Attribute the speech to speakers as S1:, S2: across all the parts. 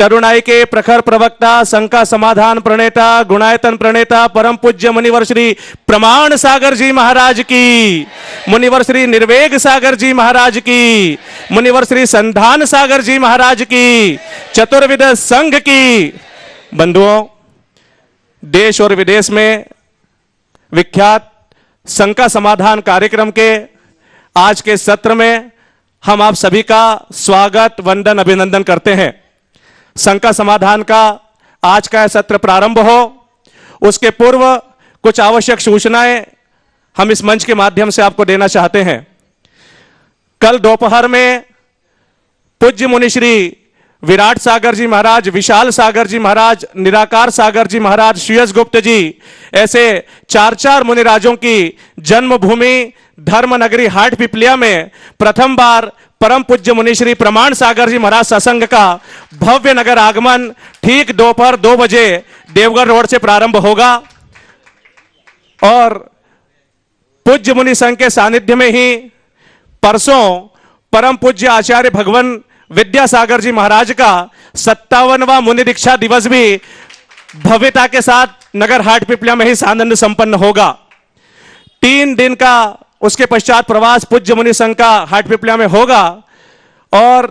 S1: तरुणाई के प्रखर प्रवक्ता, शंका समाधान प्रणेता, गुणायतन प्रणेता, परम पूज्य मुनिवर श्री प्रमाण सागर जी महाराज की, मुनिवर श्री निर्वेग सागर जी महाराज की, मुनिवर श्री संधान सागर जी महाराज की, चतुर्विद संघ की। बंधुओं, देश और विदेश में विख्यात शंका समाधान कार्यक्रम के आज के सत्र में हम आप सभी का स्वागत, वंदन, अभिनंदन करते हैं। शंका समाधान का आज का सत्र प्रारंभ हो उसके पूर्व कुछ आवश्यक सूचनाएं हम इस मंच के माध्यम से आपको देना चाहते हैं। कल दोपहर में पूज्य मुनि श्री विराट सागर जी महाराज, विशाल सागर जी महाराज, निराकार सागर जी महाराज, श्रीयस गुप्त जी, ऐसे चार मुनिराजों की जन्मभूमि धर्म नगरी हाट पिपलिया में प्रथम बार परम पूज्य मुनि श्री प्रमाण सागर जी महाराज सत्संग का भव्य नगर आगमन ठीक दोपहर 2 बजे देवगढ़ रोड से प्रारंभ होगा और पूज्य मुनि संघ के सानिध्य में ही परसों परम पूज्य आचार्य भगवान विद्यासागर जी महाराज का 57वां मुनि दीक्षा दिवस भी भव्यता के साथ नगर हाट पिपलिया में ही सानंद संपन्न होगा। 3 दिन का उसके पश्चात प्रवास पूज्य मुनि संघ का हाट पिपलिया में होगा और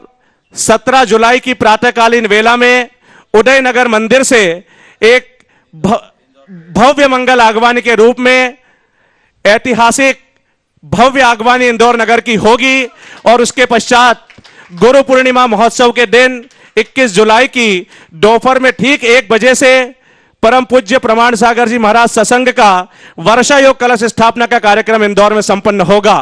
S1: 17 जुलाई की प्रातःकालीन वेला में उदयनगर मंदिर से एक भव्य मंगल आगवानी के रूप में ऐतिहासिक भव्य आगवानी इंदौर नगर की होगी और उसके पश्चात गुरु पूर्णिमा महोत्सव के दिन 21 जुलाई की दोपहर में ठीक 1 बजे से परम पूज्य प्रमाण सागर जी महाराज सत्संग का वर्षा योग कलश स्थापना का कार्यक्रम इंदौर में संपन्न होगा।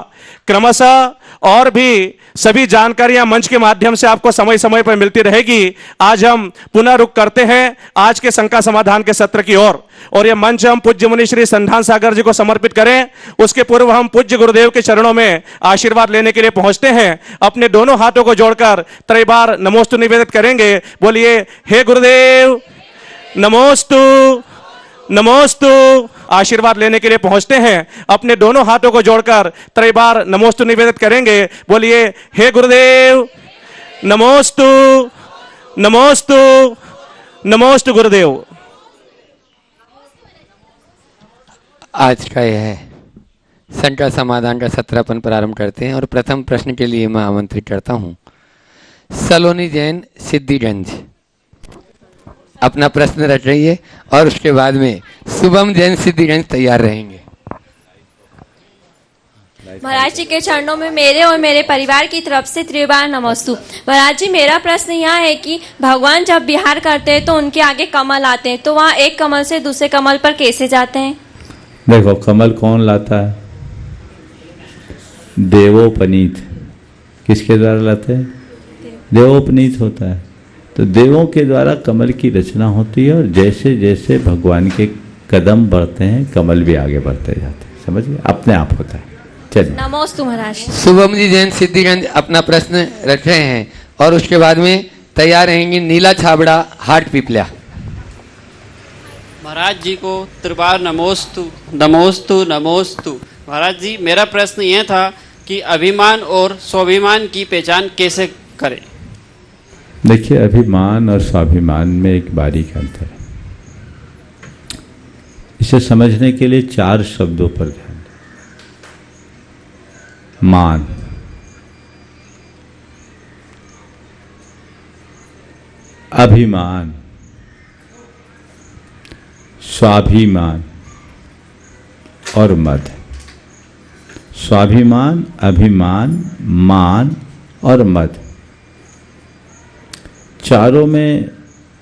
S1: क्रमशः और भी सभी जानकारियां मंच के माध्यम से आपको समय समय पर मिलती रहेगी। आज हम पुनः रुख करते हैं आज के शंका समाधान के सत्र की ओर और यह मंच हम पूज्य मुनि श्री संधान सागर जी को समर्पित करें। उसके पूर्व हम पूज्य गुरुदेव के चरणों में आशीर्वाद लेने के लिए पहुंचते हैं। अपने दोनों हाथों को जोड़कर त्रैबार नमोस्तु निवेदित करेंगे। बोलिए, हे गुरुदेव नमोस्तु नमोस्तु। आशीर्वाद लेने के लिए पहुंचते हैं। अपने दोनों हाथों को जोड़कर त्रैबार नमोस्तु निवेदित करेंगे। बोलिए, हे गुरुदेव नमोस्तु नमोस्तु नमोस्तु गुरुदेव।
S2: आज का यह शंका समाधान का सत्र अपन प्रारंभ करते हैं और प्रथम प्रश्न के लिए मैं आमंत्रित करता हूं सलोनी जैन, सिद्धिगंज, अपना प्रश्न रख रही और उसके बाद में शुभम जैन, सिद्धिगंज तैयार रहेंगे।
S3: महाराज जी के चरणों में मेरे और मेरे परिवार की तरफ से त्रिबार नमोस्तु। महाराज जी, मेरा प्रश्न यह है कि भगवान जब विहार करते हैं तो उनके आगे कमल आते हैं, तो वहाँ एक कमल से दूसरे कमल पर कैसे जाते हैं?
S4: देखो, कमल कौन लाता है? देवोपनीत। किसके द्वारा लाते हैं? देवोपनीत होता है। तो देवों के द्वारा कमल की रचना होती है और जैसे जैसे भगवान के कदम बढ़ते हैं कमल भी आगे बढ़ते जाते हैं। समझिए, अपने आप होता है। चलिए,
S3: नमोस्तु महाराज।
S2: शुभम जी जैन, सिद्धिगंज, अपना प्रश्न रख रहे हैं और उसके बाद में तैयार रहेंगे नीला छाबड़ा, हाट पिपलिया।
S5: महाराज जी को त्रिबार नमोस्तु नमोस्तु नमोस्तु। महाराज जी, मेरा प्रश्न यह था कि अभिमान और स्वाभिमान की पहचान कैसे करें?
S4: देखिए, अभिमान और स्वाभिमान में एक बारीक अंतर है। इसे समझने के लिए 4 शब्दों पर ध्यान दें। मान, अभिमान, स्वाभिमान और मद। स्वाभिमान, अभिमान, मान और मद, चारों में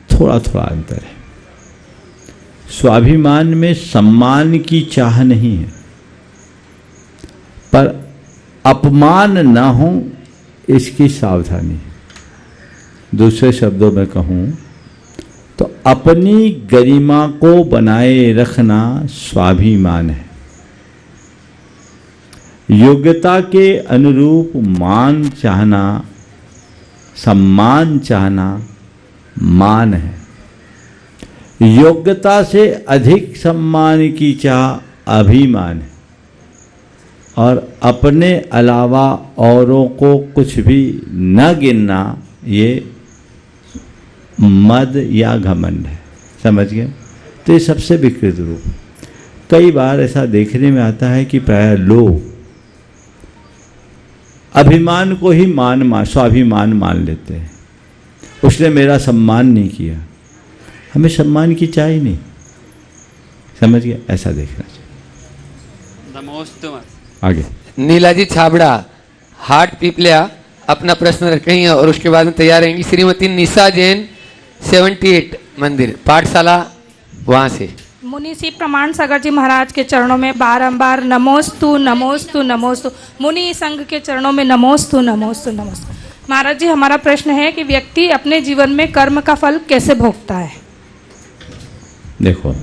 S4: थोड़ा थोड़ा अंतर है। स्वाभिमान में सम्मान की चाह नहीं है, पर अपमान न हो इसकी सावधानी है। दूसरे शब्दों में कहूं तो अपनी गरिमा को बनाए रखना स्वाभिमान है। योग्यता के अनुरूप मान चाहना, सम्मान चाहना मान है। योग्यता से अधिक सम्मान की चाह अभिमान है और अपने अलावा औरों को कुछ भी न गिनना ये मद या घमंड है। समझ गए? तो ये सबसे विकृत रूप। कई बार ऐसा देखने में आता है कि प्राय लोग अभिमान को ही स्वाभिमान मान लेते हैं। उसने मेरा सम्मान नहीं किया, हमें सम्मान की चाहिए नहीं। समझ गया? ऐसा देखना चाहिए।
S5: नमोस्तु।
S4: आगे
S2: नीलाजी छाबड़ा हाट पीपलिया अपना प्रश्न रख रही हैं और उसके बाद में तैयार रहेंगी श्रीमती निशा जैन 78 मंदिर पाठशाला वहाँ से।
S6: मुनि श्री प्रमाण सागर जी महाराज के चरणों में बारंबार नमोस्तु नमोस्तु नमोस्तु, मुनि संघ के चरणों में नमोस्तु नमोस्तु नमोस्तु। महाराज जी, हमारा प्रश्न है कि व्यक्ति अपने जीवन में कर्म का फल कैसे भोगता है?
S4: देखो,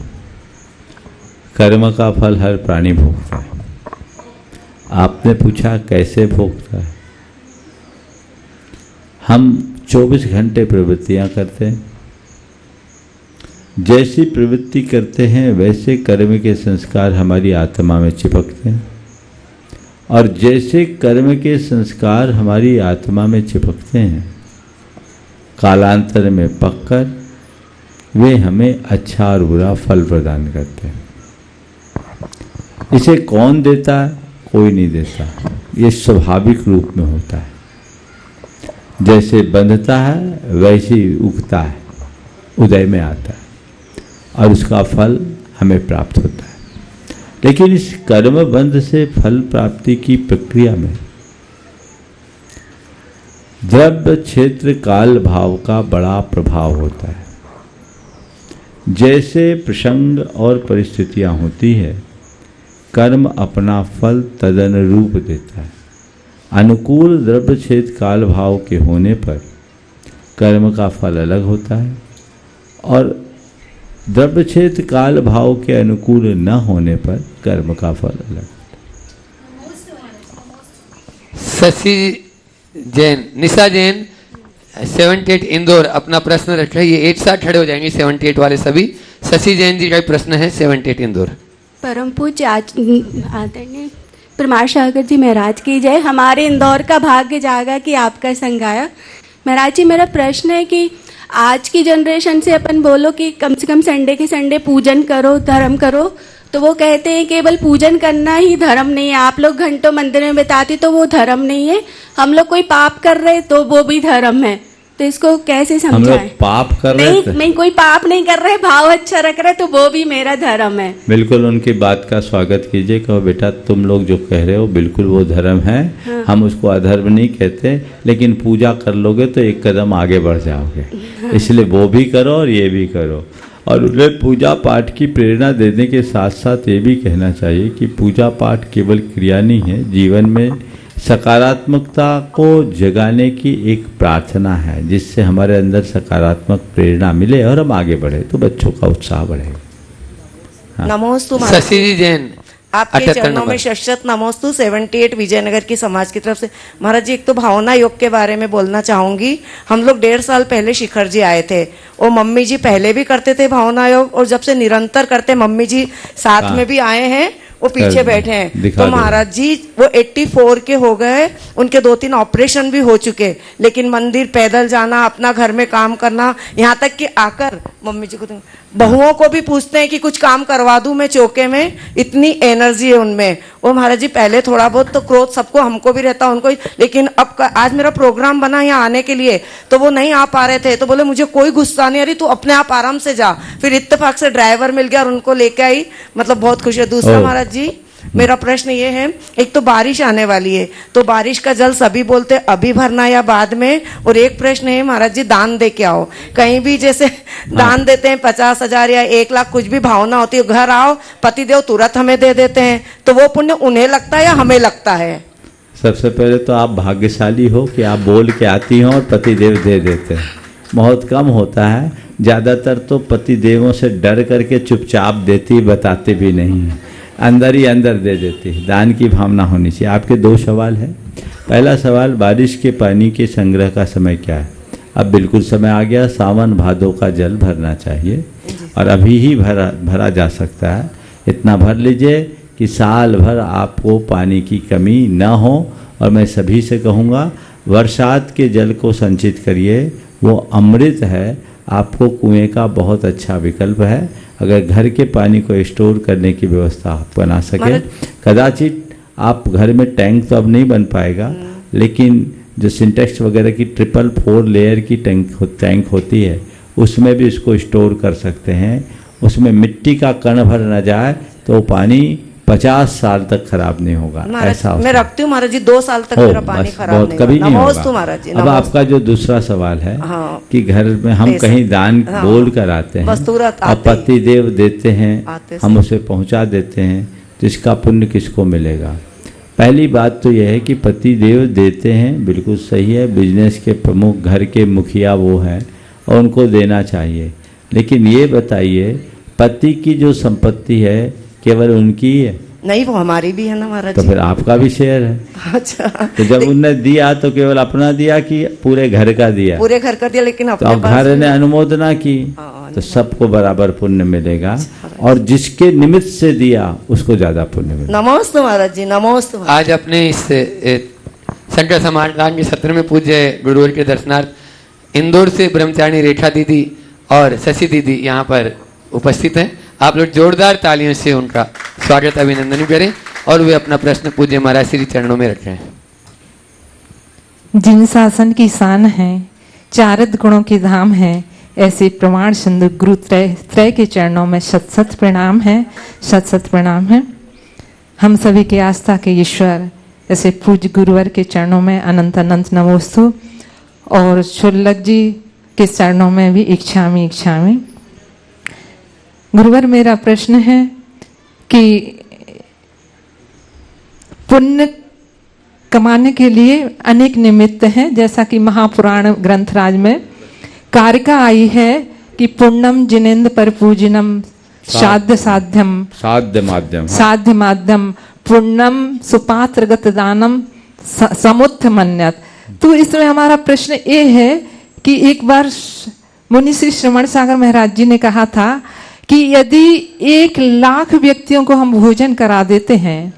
S4: कर्म का फल हर प्राणी भोगता है। आपने पूछा कैसे भोगता है। हम 24 घंटे प्रवृत्तियां करते हैं। जैसी प्रवृत्ति करते हैं वैसे कर्म के संस्कार हमारी आत्मा में चिपकते हैं, और जैसे कर्म के संस्कार हमारी आत्मा में चिपकते हैं, कालांतर में पककर वे हमें अच्छा और बुरा फल प्रदान करते हैं। इसे कौन देता है? कोई नहीं देता। ये स्वाभाविक रूप में होता है। जैसे बंधता है वैसे ही उगता है, उदय में आता है, और उसका फल हमें प्राप्त होता है। लेकिन इस कर्म बंध से फल प्राप्ति की प्रक्रिया में द्रव्य क्षेत्र काल भाव का बड़ा प्रभाव होता है। जैसे प्रसंग और परिस्थितियां होती है, कर्म अपना फल तदनुरूप देता है। अनुकूल द्रव्य क्षेत्र काल भाव के होने पर कर्म का फल अलग होता है, और द्रव्य क्षेत्र काल भाव के अनुकूल न होने पर कर्म का फल अलग।
S2: शशि जैन निशा जैन 78 इंदौर अपना प्रश्न रख रही है। एक साथ खड़े हो जाएंगे 78 वाले सभी। शशि जैन जी का प्रश्न है 78 इंदौर।
S7: परम पूज्य आदरणीय प्रमाण सागर जी महाराज की जय। हमारे इंदौर का भाग्य जागा कि आपका संग आया। महाराज जी, मेरा प्रश्न है कि आज की जनरेशन से अपन बोलो कि कम से कम संडे के संडे पूजन करो, धर्म करो, तो वो कहते हैं केवल पूजन करना ही धर्म नहीं है। आप लोग घंटों मंदिर में बिताते तो वो धर्म नहीं है। हम लोग कोई पाप कर रहे तो वो भी धर्म है। तो इसको कैसे समझाएं? हम लोग
S4: पाप कर रहे
S7: नहीं, कोई पाप नहीं कर रहे, भाव अच्छा रख रहे, तो वो भी मेरा धर्म है।
S4: बिल्कुल उनकी बात का स्वागत कीजिए। कहो बेटा, तुम लोग जो कह रहे हो बिल्कुल वो धर्म है। हाँ। हम उसको अधर्म नहीं कहते, लेकिन पूजा कर लोगे तो एक कदम आगे बढ़ जाओगे। इसलिए वो भी करो और ये भी करो। और उन्हें पूजा पाठ की प्रेरणा देने के साथ साथ ये भी कहना चाहिए कि पूजा पाठ केवल क्रिया नहीं है, जीवन में सकारात्मकता को जगाने की एक प्रार्थना है, जिससे हमारे अंदर सकारात्मक प्रेरणा मिले और हम आगे बढ़े, तो बच्चों का उत्साह बढ़ेगा। हाँ।
S8: नमोस्तु
S2: शशि जी जैन
S8: आपके चरणों में शत नमोस्तु 78 विजयनगर की समाज की तरफ से। महाराज जी, एक तो भावना योग के बारे में बोलना चाहूंगी। हम लोग 1.5 साल पहले शिखर जी आए थे, और मम्मी जी पहले भी करते थे भावना योग, और जब से निरंतर करते, मम्मी जी साथ में भी आए हैं, वो पीछे बैठे हैं। तो महाराज जी वो 84 के हो गए, उनके 2-3 ऑपरेशन भी हो चुके, लेकिन मंदिर पैदल जाना, अपना घर में काम करना, यहाँ तक कि आकर मम्मी जी को बहुओं को भी पूछते हैं कि कुछ काम करवा दूं मैं चौके में, इतनी एनर्जी है उनमें। वो महाराज जी पहले थोड़ा बहुत तो क्रोध सबको, हमको भी रहता, उनको, लेकिन अब आज मेरा प्रोग्राम बना यहाँ आने के लिए, तो वो नहीं आ पा रहे थे, तो बोले मुझे कोई गुस्सा नहीं आ रही, तू अपने आप आराम से जा। फिर इत्तेफाक से ड्राइवर मिल गया और उनको लेके आई, मतलब बहुत खुश है। दूसरा महाराज जी, मेरा प्रश्न ये है, एक तो बारिश आने वाली है, तो बारिश का जल सभी बोलते अभी भरना या बाद में, और एक प्रश्न है महाराज जी, दान दे के आओ। कहीं भी जैसे दान देते हैं 50,000 या 1 लाख, कुछ भी भावना होती है, घर आओ पतिदेव तुरंत हमें दे देते हैं, तो वो पुण्य उन्हें लगता है या हमें लगता है?
S4: सबसे पहले तो आप भाग्यशाली हो कि आप बोल के आती हो और पतिदेव दे देते हैं। बहुत कम होता है, ज़्यादातर तो पतिदेवों से डर करके चुपचाप देती, बताते भी नहीं है, अंदर ही अंदर दे देती है। दान की भावना होनी चाहिए। आपके 2 सवाल हैं। पहला सवाल, बारिश के पानी के संग्रह का समय क्या है? अब बिल्कुल समय आ गया, सावन भादों का जल भरना चाहिए, और अभी ही भरा जा सकता है। इतना भर लीजिए कि साल भर आपको पानी की कमी न हो। और मैं सभी से कहूँगा, बरसात के जल को संचित करिए, वो अमृत है, आपको कुएं का बहुत अच्छा विकल्प है। अगर घर के पानी को स्टोर करने की व्यवस्था आप बना सके, कदाचित आप घर में टैंक तो अब नहीं बन पाएगा, लेकिन जो सिंटेक्स वगैरह की 4 लेयर की टैंक होती है, उसमें भी इसको स्टोर कर सकते हैं। उसमें मिट्टी का कण भर न जाए तो पानी 50 साल तक खराब नहीं होगा। ऐसा
S8: मैं रखती हूँ महाराज जी, 2 साल तक मेरा पानी खराब नहीं
S4: कभी
S8: होगा।
S4: नहीं
S8: नमोस्तु
S4: होगा।
S8: महाराज जी।
S4: अब आपका जो दूसरा सवाल है
S8: हाँ,
S4: कि घर में हम कहीं दान बोल कर आते हैं
S8: वस्तुरत
S4: और पति देव देते हैं,
S8: आते
S4: हम उसे पहुंचा देते हैं, तो इसका पुण्य किसको मिलेगा? पहली बात तो यह है कि पति देव देते हैं, बिल्कुल सही है, बिजनेस के प्रमुख, घर के मुखिया वो हैं और उनको देना चाहिए। लेकिन ये बताइए, पति की जो संपत्ति है केवल उनकी ही है?
S8: नहीं, वो हमारी भी है ना महाराज
S4: तो
S8: जी।
S4: फिर आपका भी शेयर है।
S8: अच्छा,
S4: तो जब उनने दिया तो केवल अपना दिया कि पूरे घर का दिया?
S8: पूरे घर कर दिया, लेकिन
S4: तो
S8: अपने
S4: अब
S8: पास
S4: घर ने अनुमोदना की तो सबको बराबर पुण्य मिलेगा, और जिसके निमित्त से दिया उसको ज्यादा पुण्य मिलेगा।
S8: नमोस्तु महाराज जी, नमोस्तु।
S2: आज अपने इस संकर समाधान के सत्र में पूज्य गुरुवर के दर्शनार्थ इंदौर से ब्रह्मचारिणी रेखा दीदी और शशि दीदी यहाँ पर उपस्थित हैं। आप लोग जोरदार तालियों से उनका स्वागत अभिनंदन करें और वे अपना प्रश्न पूज्य महाराज श्री चरणों में रखें।
S9: जिन शासन की शान है, चारित गुणों के धाम है, ऐसे प्रमाण सिंधु गुरु त्रय के चरणों में शत शत प्रणाम है, शत शत प्रणाम है। हम सभी के आस्था के ईश्वर ऐसे पूज्य गुरुवर के चरणों में अनंत अनंत नमोस्तु, और शुल्लक जी के चरणों में भी इच्छामि इच्छामि। गुरुवर, मेरा प्रश्न है कि पुण्य कमाने के लिए अनेक निमित्त हैं, जैसा कि महापुराण ग्रंथराज में कारिका आई है कि पुण्यम जिनेन्द्र पर पूजनम साध्य साध्यम साध्य माध्यम पुण्यम सुपात्रगत दानम समुत्थ मन्यत। तो इसमें हमारा प्रश्न ये है कि एक बार मुनि श्री श्रवण सागर महाराज जी ने कहा था कि यदि 1,00,000 व्यक्तियों को हम भोजन करा देते हैं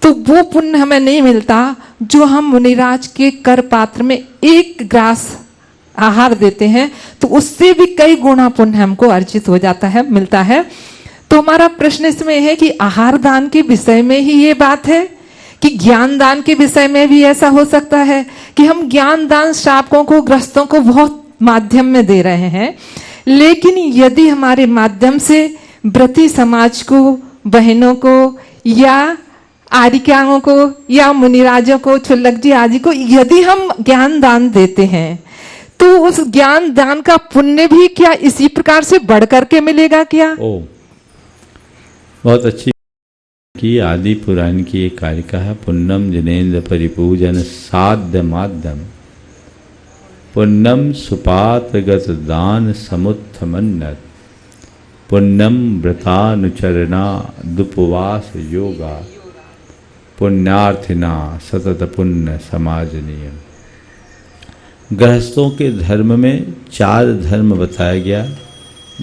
S9: तो वो पुण्य हमें नहीं मिलता जो हम मुनिराज के कर पात्र में 1 ग्रास आहार देते हैं, तो उससे भी कई गुना पुण्य हमको अर्जित हो जाता है, मिलता है। तो हमारा प्रश्न इसमें है कि आहार दान के विषय में ही ये बात है कि ज्ञान दान के विषय में भी ऐसा हो सकता है कि हम ज्ञान दान श्रावकों को, ग्रस्तों को बहुत माध्यम में दे रहे हैं, लेकिन यदि हमारे माध्यम से व्रती समाज को, बहनों को या आर्यिकाओं को या मुनिराजों को, छुल्लक जी आदि को यदि हम ज्ञान दान देते हैं तो उस ज्ञान दान का पुण्य भी क्या इसी प्रकार से बढ़ करके मिलेगा क्या?
S4: ओ, बहुत अच्छी की आदि पुराण की एक कारिका है, पुण्यम जिनेन्द्र परिपूजन साध्य माध्यम पुण्यम सुपात्रगत दान समुत्थ मन्नत पुण्यम व्रतानुचरणा दुपवास योगा पुण्यार्थिना सतत पुण्य समाज नियम। गृहस्थों के धर्म में 4 धर्म बताया गया,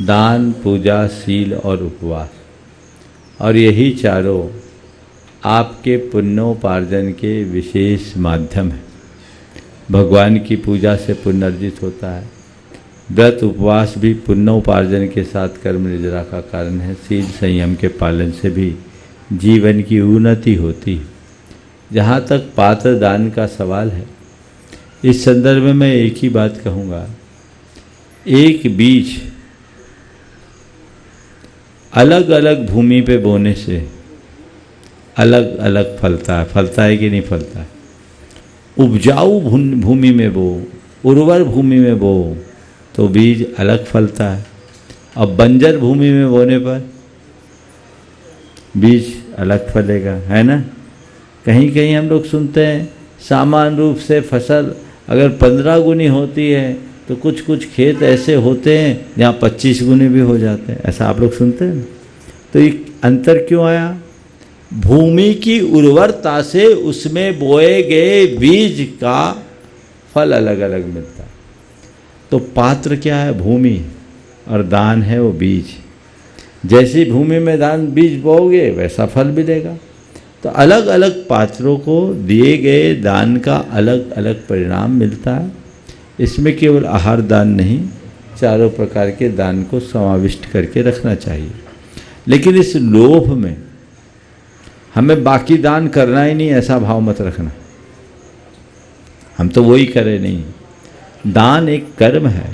S4: दान, पूजा, शील और उपवास, और यही चारों आपके पुण्योपार्जन के विशेष माध्यम हैं। भगवान की पूजा से पुण्य अर्जित होता है, व्रत उपवास भी पुण्योपार्जन के साथ कर्म निजरा का कारण है, शील संयम के पालन से भी जीवन की उन्नति होती है। जहाँ तक पात्र दान का सवाल है, इस संदर्भ में मैं एक ही बात कहूँगा, एक बीज अलग अलग भूमि पे बोने से अलग अलग फलता है कि नहीं फलता है? उपजाऊ भूमि में बो, उर्वर भूमि में बो तो बीज अलग फलता है, अब बंजर भूमि में बोने पर बीज अलग फलेगा, है ना। कहीं कहीं हम लोग सुनते हैं सामान्य रूप से फसल अगर 15 गुनी होती है तो कुछ कुछ खेत ऐसे होते हैं जहाँ 25 गुने भी हो जाते हैं, ऐसा आप लोग सुनते हैं। तो ये अंतर क्यों आया? भूमि की उर्वरता से उसमें बोए गए बीज का फल अलग अलग मिलता है। तो पात्र क्या है? भूमि, और दान है वो बीज। जैसी भूमि में दान बीज बोओगे वैसा फल मिलेगा। तो अलग अलग पात्रों को दिए गए दान का अलग अलग परिणाम मिलता है। इसमें केवल आहार दान नहीं, चारों प्रकार के दान को समाविष्ट करके रखना चाहिए। लेकिन इस लोभ में हमें बाकी दान करना ही नहीं, ऐसा भाव मत रखना, हम तो वही करें नहीं। दान एक कर्म है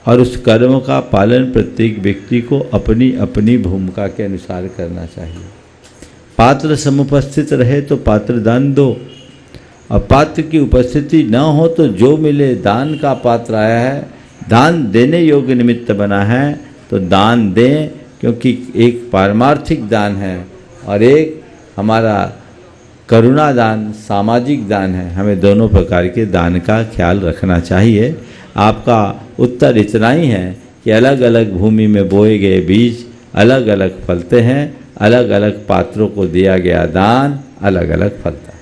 S4: और उस कर्म का पालन प्रत्येक व्यक्ति को अपनी अपनी भूमिका के अनुसार करना चाहिए। पात्र समुपस्थित रहे तो पात्र दान दो, और पात्र की उपस्थिति न हो तो जो मिले, दान का पात्र आया है, दान देने योग्य निमित्त बना है तो दान दें, क्योंकि एक पारमार्थिक दान है और एक हमारा करुणा दान, सामाजिक दान है। हमें दोनों प्रकार के दान का ख्याल रखना चाहिए। आपका उत्तर इतना ही है कि अलग अलग भूमि में बोए गए बीज अलग अलग फलते हैं, अलग अलग पात्रों को दिया गया दान अलग अलग फलता है।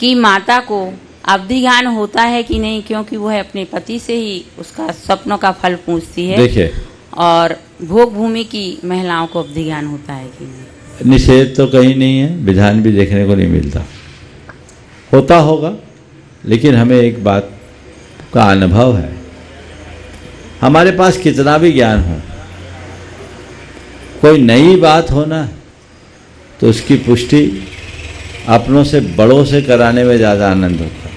S10: कि माता को अवधि ज्ञान होता है कि नहीं, क्योंकि वो है अपने पति से ही उसका सपनों का फल पूछती है।
S4: देखिए,
S10: और भोग भूमि की महिलाओं को अवधि ज्ञान होता है कि नहीं?
S4: निषेध तो कहीं नहीं है, विधान भी देखने को नहीं मिलता। होता होगा, लेकिन हमें एक बात का अनुभव है, हमारे पास कितना भी ज्ञान हो, कोई नई बात हो ना, तो उसकी पुष्टि अपनों से बड़ों से कराने में ज़्यादा आनंद होता है।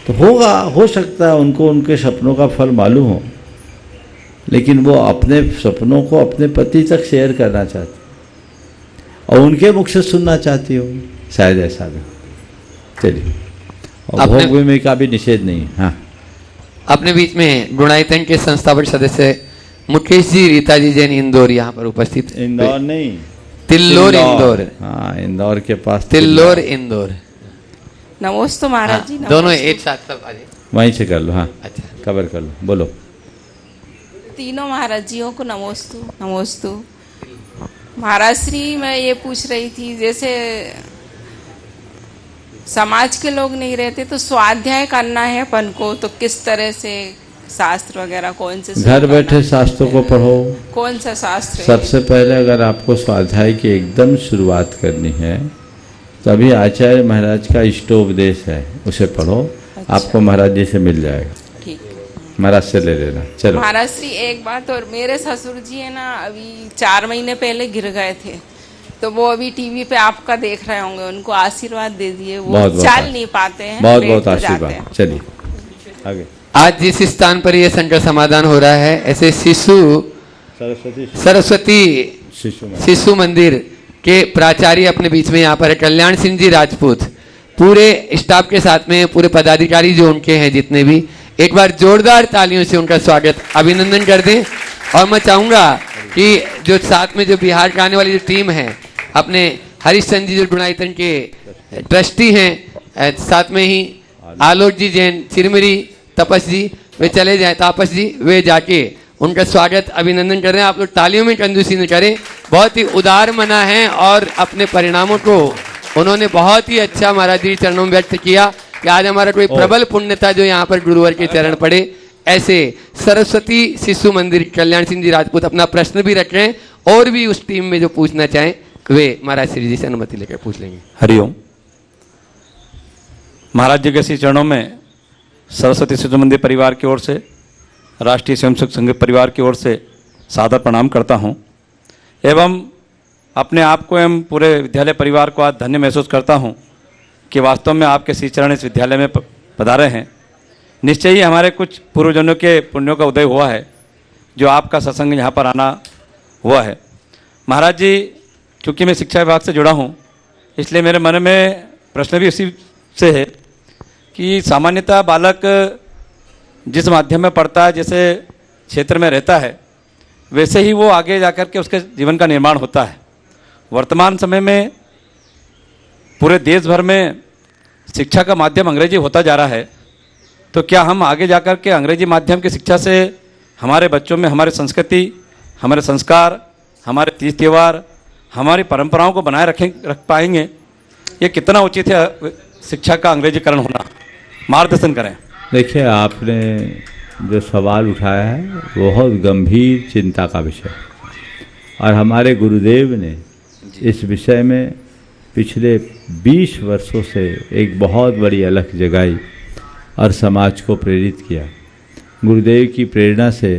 S4: तो होगा, हो सकता है उनको उनके सपनों का फल मालूम हो, लेकिन वो अपने सपनों को अपने पति तक शेयर करना चाहती और उनके मुख से सुनना चाहती हो, शायद ऐसा भी। चलिए, और भोग भूमि का भी निषेध नहीं है। हाँ,
S2: अपने बीच में गुणायतन के संस्थापक सदस्य मुकेश जी, रीता जी जैन इंदौर यहाँ पर उपस्थित।
S4: इंदौर नहीं,
S2: तिल्लोर इंदौर।
S4: हाँ, इंदौर के पास
S2: तिल्लोर इंदौर।
S11: नमोस्तु महाराज जी।
S2: दोनों एक साथ सब आ जाए,
S4: वहीं से कर लो। हाँ,
S2: अच्छा,
S4: कवर कर लो, बोलो।
S11: तीनों महाराज जियों को नमोस्तु नमोस्तु। महाराज श्री, मैं ये पूछ रही थी, जैसे समाज के लोग नहीं रहते तो स्वाध्याय करना है अपन को, तो किस तरह से शास्त्र वगैरह कौन से
S4: घर बैठे शास्त्रों को पढ़ो।
S11: कौन सा शास्त्र है?
S4: सबसे पहले अगर आपको स्वाध्याय की एकदम शुरुआत करनी है तो अभी आचार्य महाराज का इष्टोपदेश है, उसे पढ़ो। अच्छा। आपको महाराज जी से मिल जाएगा।
S11: ठीक,
S4: महाराज से ले लेना। चलो
S11: महाराज श्री, एक बात और, मेरे ससुर जी है ना, अभी 4 महीने पहले गिर गए थे, तो वो अभी टीवी पे आपका देख रहे होंगे, उनको आशीर्वाद दे दिए। वो चल नहीं पाते हैं,
S4: बहुत बहुत आशीर्वाद। चलिए आगे।
S2: आज जिस स्थान पर यह संकट समाधान हो रहा है, ऐसे सरस्वती शिशु मंदिर के प्राचार्य अपने बीच में यहाँ पर है, कल्याण सिंह जी राजपूत, पूरे स्टाफ के साथ में, पूरे पदाधिकारी जो उनके हैं जितने भी, एक बार जोरदार तालियों से उनका स्वागत अभिनंदन कर दें। और मैं चाहूँगा कि जो साथ में जो बिहार का आने वाली जो टीम है, अपने हरिश्चंद्र जी जो गुणायतन के ट्रस्टी हैं, साथ में ही आलोक जी जैन, चिरमिरी, तपस जी, वे चले जाए, तापस जी, वे जाके उनका स्वागत अभिनंदन कर रहे हैं। आप लोग तालियों में कंजूसी न करें, बहुत ही उदार मना है और अपने परिणामों को उन्होंने बहुत ही अच्छा महाराज जी चरणों में व्यक्त किया कि आज हमारा कोई प्रबल पुण्य था जो यहाँ पर गुरुवर के चरण पड़े। ऐसे सरस्वती शिशु मंदिर कल्याण सिंह जी राजपूत अपना प्रश्न भी रख रहे हैं, और भी उस टीम में जो पूछना चाहें वे महाराज श्री जी से अनुमति लेकर पूछ लेंगे।
S12: हरिओम। महाराज जी के श्री चरणों में सरस्वती शिशु मंदिर परिवार की ओर से, राष्ट्रीय स्वयंसेवक संघ परिवार की ओर से सादर प्रणाम करता हूं, एवं अपने आप को एवं पूरे विद्यालय परिवार को आज धन्य महसूस करता हूं कि वास्तव में आपके श्री चरण इस विद्यालय में पधारे हैं। निश्चय ही हमारे कुछ पूर्वजनों के पुण्यों का उदय हुआ है जो आपका सत्संग यहाँ पर आना हुआ है। महाराज जी, चूँकि मैं शिक्षा विभाग से जुड़ा हूँ, इसलिए मेरे मन में प्रश्न भी उसी से है कि सामान्यतः बालक जिस माध्यम में पढ़ता है, जैसे क्षेत्र में रहता है, वैसे ही वो आगे जाकर के उसके जीवन का निर्माण होता है। वर्तमान समय में पूरे देश भर में शिक्षा का माध्यम अंग्रेजी होता जा रहा है, तो क्या हम आगे जाकर के अंग्रेजी माध्यम की शिक्षा से हमारे बच्चों में हमारी संस्कृति, हमारे संस्कार, हमारे तीज त्यौहार, हमारी परंपराओं को बनाए रख पाएंगे? ये कितना उचित है शिक्षा का अंग्रेजीकरण होना? मार्गदर्शन करें।
S4: देखिए, आपने जो सवाल उठाया है बहुत गंभीर चिंता का विषय, और हमारे गुरुदेव ने इस विषय में पिछले 20 वर्षों से एक बहुत बड़ी अलख जगाई और समाज को प्रेरित किया। गुरुदेव की प्रेरणा से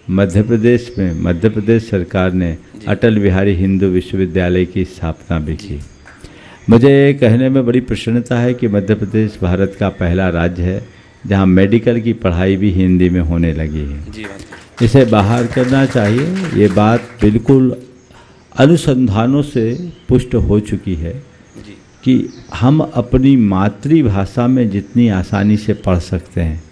S4: मध्य प्रदेश में मध्य प्रदेश सरकार ने अटल बिहारी हिंदू विश्वविद्यालय की स्थापना भी की। मुझे ये कहने में बड़ी प्रसन्नता है कि मध्य प्रदेश भारत का पहला राज्य है जहाँ मेडिकल की पढ़ाई भी हिंदी में होने लगी है। इसे बाहर करना चाहिए। ये बात बिल्कुल अनुसंधानों से पुष्ट हो चुकी है कि हम अपनी मातृभाषा में जितनी आसानी से पढ़ सकते हैं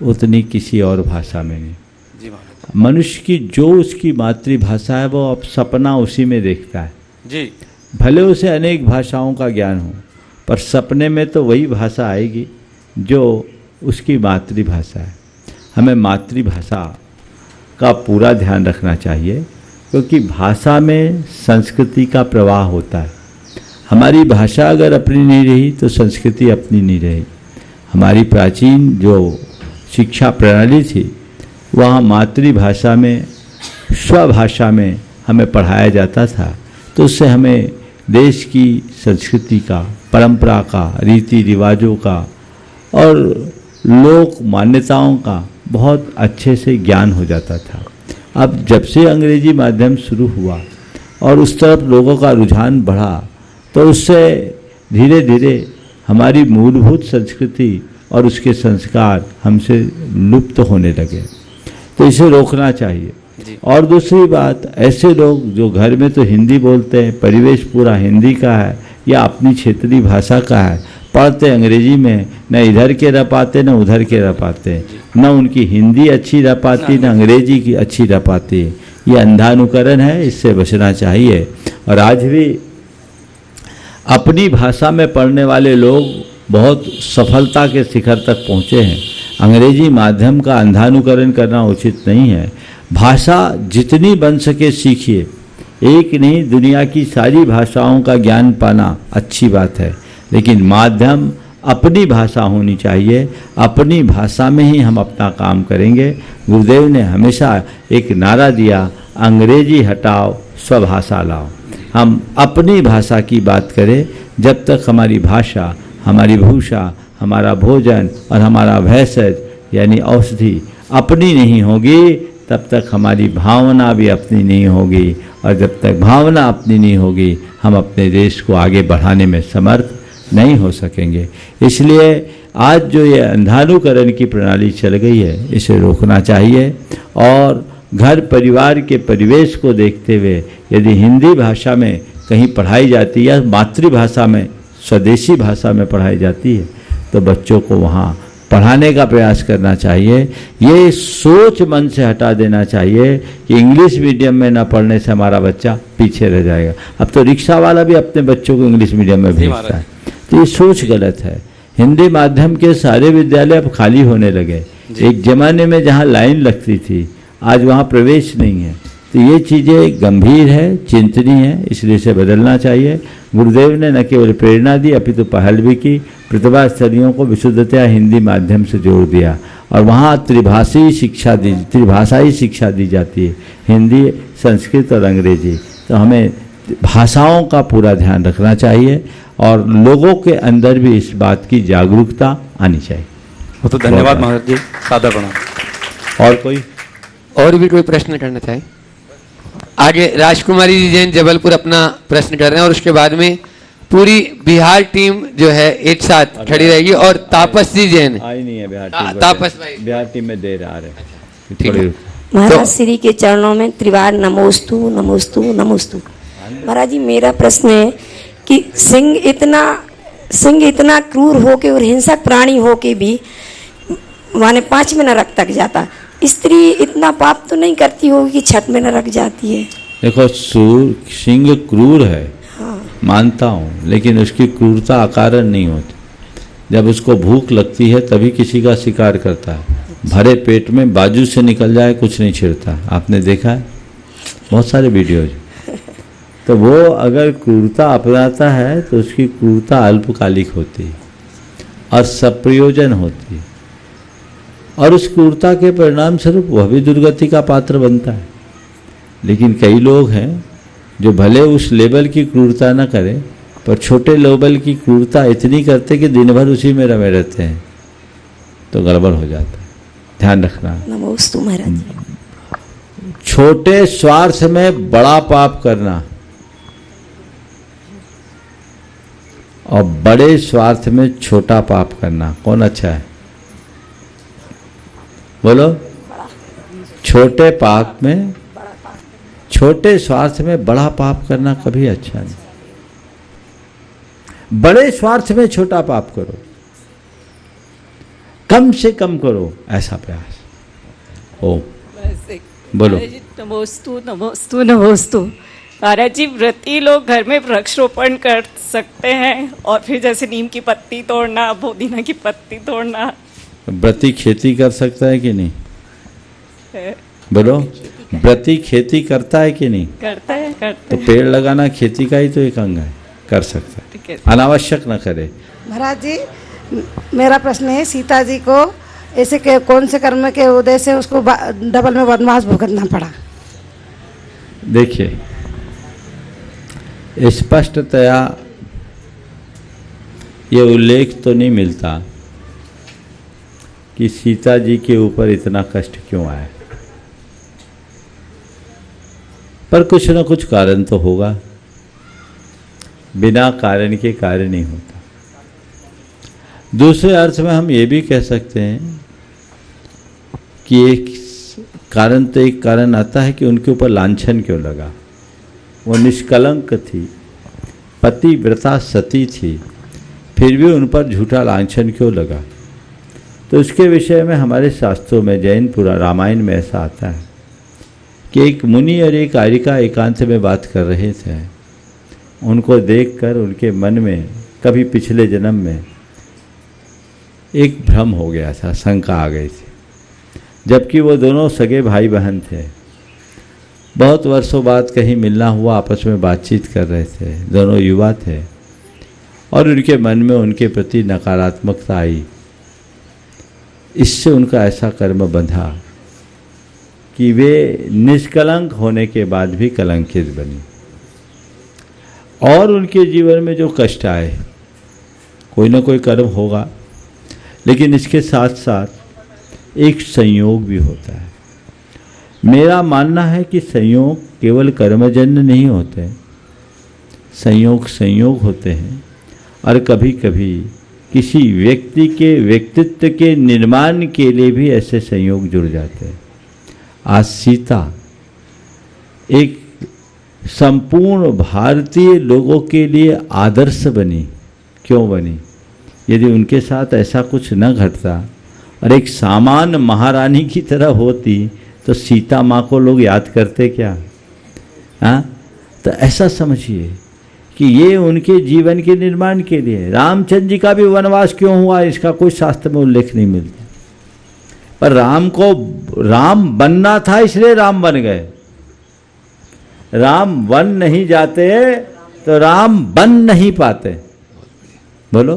S4: उतनी किसी और भाषा में नहीं। मनुष्य की जो उसकी मातृभाषा है वो अब सपना उसी में देखता है जी। भले उसे अनेक भाषाओं का ज्ञान हो पर सपने में तो वही भाषा आएगी जो उसकी मातृभाषा है। हमें मातृभाषा का पूरा ध्यान रखना चाहिए क्योंकि भाषा में संस्कृति का प्रवाह होता है। हमारी भाषा अगर अपनी नहीं रही तो संस्कृति अपनी नहीं रही। हमारी प्राचीन जो शिक्षा प्रणाली थी वहाँ मातृभाषा में स्वभाषा में हमें पढ़ाया जाता था, तो उससे हमें देश की संस्कृति का, परंपरा का, रीति रिवाजों का और लोक मान्यताओं का बहुत अच्छे से ज्ञान हो जाता था। अब जब से अंग्रेजी माध्यम शुरू हुआ और उस तरफ लोगों का रुझान बढ़ा तो उससे धीरे धीरे हमारी मूलभूत संस्कृति और उसके संस्कार हमसे लुप्त होने लगे, तो इसे रोकना चाहिए। और दूसरी बात, ऐसे लोग जो घर में तो हिंदी बोलते हैं, परिवेश पूरा हिंदी का है या अपनी क्षेत्रीय भाषा का है, पढ़ते अंग्रेजी में, न इधर के रह पाते न उधर के रह पाते, न उनकी हिंदी अच्छी रह पाती न अंग्रेजी की अच्छी रह पाती। ये अंधानुकरण है, इससे बचना चाहिए। और आज भी अपनी भाषा में पढ़ने वाले लोग बहुत सफलता के शिखर तक पहुँचे हैं। अंग्रेजी माध्यम का अंधानुकरण करना उचित नहीं है। भाषा जितनी बन सके सीखिए। एक नहीं, दुनिया की सारी भाषाओं का ज्ञान पाना अच्छी बात है, लेकिन माध्यम अपनी भाषा होनी चाहिए। अपनी भाषा में ही हम अपना काम करेंगे। गुरुदेव ने हमेशा एक नारा दिया, अंग्रेजी हटाओ स्वभाषा लाओ। हम अपनी भाषा की बात करें। जब तक हमारी भाषा, हमारी भूषा, हमारा भोजन और हमारा भेषज यानी औषधि अपनी नहीं होगी तब तक हमारी भावना भी अपनी नहीं होगी, और जब तक भावना अपनी नहीं होगी हम अपने देश को आगे बढ़ाने में समर्थ नहीं हो सकेंगे। इसलिए आज जो ये अंधानुकरण की प्रणाली चल गई है इसे रोकना चाहिए और घर परिवार के परिवेश को देखते हुए यदि हिंदी भाषा में कहीं पढ़ाई जाती है या मातृभाषा में, स्वदेशी भाषा में पढ़ाई जाती है तो बच्चों को वहाँ पढ़ाने का प्रयास करना चाहिए। ये सोच मन से हटा देना चाहिए कि इंग्लिश मीडियम में ना पढ़ने से हमारा बच्चा पीछे रह जाएगा। अब तो रिक्शा वाला भी अपने बच्चों को इंग्लिश मीडियम में भेजता है, तो ये सोच गलत है। हिंदी माध्यम के सारे विद्यालय अब खाली होने लगे। एक जमाने में जहाँ लाइन लगती थी आज वहाँ प्रवेश नहीं है, तो ये चीज़ें गंभीर है, चिंतनीय है, इसलिए इसे बदलना चाहिए। गुरुदेव ने न केवल प्रेरणा दी अपितु तो पहल भी की। प्रतिभाशालियों को विशुद्धतया हिंदी माध्यम से जोड़ दिया और वहाँ त्रिभाषाई शिक्षा दी जाती है, हिंदी, संस्कृत और अंग्रेजी। तो हमें भाषाओं का पूरा ध्यान रखना चाहिए और लोगों के अंदर भी इस बात की जागरूकता आनी चाहिए।
S12: तो धन्यवाद महाराज जी, सादर प्रणाम।
S2: और भी कोई प्रश्न करना चाहे? आगे राजकुमारी जी जैन जबलपुर अपना प्रश्न कर रहे हैं और उसके बाद में पूरी बिहार टीम जो है एक साथ खड़ी रहेगी और तापस जी जैन
S4: आई नहीं है बिहार टीम,
S2: तापस भाई
S4: बिहार टीम में देर आ रहे हैं।
S13: महाराज श्री के चरणों में त्रिवार नमोस्तु नमोस्तु नमोस्तु। महाराज जी मेरा प्रश्न है कि सिंह इतना क्रूर होके और हिंसक प्राणी होके भी माने 5 में न रख तक जाता, स्त्री इतना पाप तो नहीं करती होगी कि छत में न रख जाती है?
S4: देखो, सिंह क्रूर है, हाँ, मानता हूँ, लेकिन उसकी क्रूरता अकारण नहीं होती। जब उसको भूख लगती है तभी किसी का शिकार करता है। भरे पेट में बाजू से निकल जाए कुछ नहीं छिड़ता, आपने देखा है बहुत सारे वीडियोज। तो वो अगर क्रूरता अपनाता है तो उसकी क्रूरता अल्पकालिक होती है और सप्रयोजन होती है, और उस क्रूरता के परिणाम स्वरूप वह भी दुर्गति का पात्र बनता है। लेकिन कई लोग हैं जो भले उस लेवल की क्रूरता न करें पर छोटे लेवल की क्रूरता इतनी करते कि दिन भर उसी में रमे रहते हैं। तो गड़बड़ हो जाता है, ध्यान रखना।
S13: नमोस्तु महाराज जी।
S4: छोटे स्वार्थ में बड़ा पाप करना और बड़े स्वार्थ में छोटा पाप करना, कौन अच्छा है? बोलो। छोटे पाप में, छोटे स्वार्थ में बड़ा पाप करना कभी अच्छा नहीं। बड़े स्वार्थ में छोटा पाप करो, कम से कम करो, ऐसा प्रयास। ओ बोलो।
S14: नमोस्तु नमोस्तु नमोस्तु। महाराज जी, व्रती लोग घर में वृक्षरोपण कर सकते हैं और फिर जैसे नीम की पत्ती तोड़ना, पुदीना की पत्ती तोड़ना।
S4: व्रती खेती कर सकता है कि नहीं? बोलो। व्रती खेती करता है कि नहीं?
S14: करता है,
S4: तो पेड़ लगाना खेती का ही तो एक अंग है, कर सकता है, अनावश्यक न करे।
S15: महाराज जी, मेरा प्रश्न है, सीता जी को ऐसे के कौन से कर्म के उदय से उसको डबल में वनवास भुगतना पड़ा?
S4: देखिए, स्पष्टतया ये उल्लेख तो नहीं मिलता कि सीता जी के ऊपर इतना कष्ट क्यों आया, पर कुछ न कुछ कारण तो होगा, बिना कारण के कार्य नहीं होता। दूसरे अर्थ में हम ये भी कह सकते हैं कि एक कारण तो एक कारण आता है कि उनके ऊपर लांछन क्यों लगा। वो निष्कलंक थी, पतिव्रता सती थी, फिर भी उन पर झूठा लांछन क्यों लगा। तो उसके विषय में हमारे शास्त्रों में, जैन पूरा रामायण में ऐसा आता है कि एक मुनि और एक कारिका एकांत में बात कर रहे थे। उनको देखकर उनके मन में कभी पिछले जन्म में एक भ्रम हो गया था, शंका आ गई थी, जबकि वो दोनों सगे भाई बहन थे। बहुत वर्षों बाद कहीं मिलना हुआ, आपस में बातचीत कर रहे थे, दोनों युवा थे और उनके मन में उनके प्रति नकारात्मकता आई। इससे उनका ऐसा कर्म बंधा कि वे निष्कलंक होने के बाद भी कलंकित बनी और उनके जीवन में जो कष्ट आए, कोई ना कोई कर्म होगा, लेकिन इसके साथ साथ एक संयोग भी होता है। मेरा मानना है कि संयोग केवल कर्मजन्य नहीं होते, संयोग होते हैं और कभी कभी किसी व्यक्ति के व्यक्तित्व के निर्माण के लिए भी ऐसे संयोग जुड़ जाते हैं। आज सीता एक संपूर्ण भारतीय लोगों के लिए आदर्श बनी। क्यों बनी? यदि उनके साथ ऐसा कुछ न घटता और एक सामान्य महारानी की तरह होती तो सीता माँ को लोग याद करते क्या? हाँ, तो ऐसा समझिए कि ये उनके जीवन के निर्माण के लिए। रामचंद्र जी का भी वनवास क्यों हुआ, इसका कोई शास्त्र में उल्लेख नहीं मिलता, पर राम को राम बनना था इसलिए राम बन गए। राम बन नहीं जाते तो राम बन नहीं पाते। बोलो।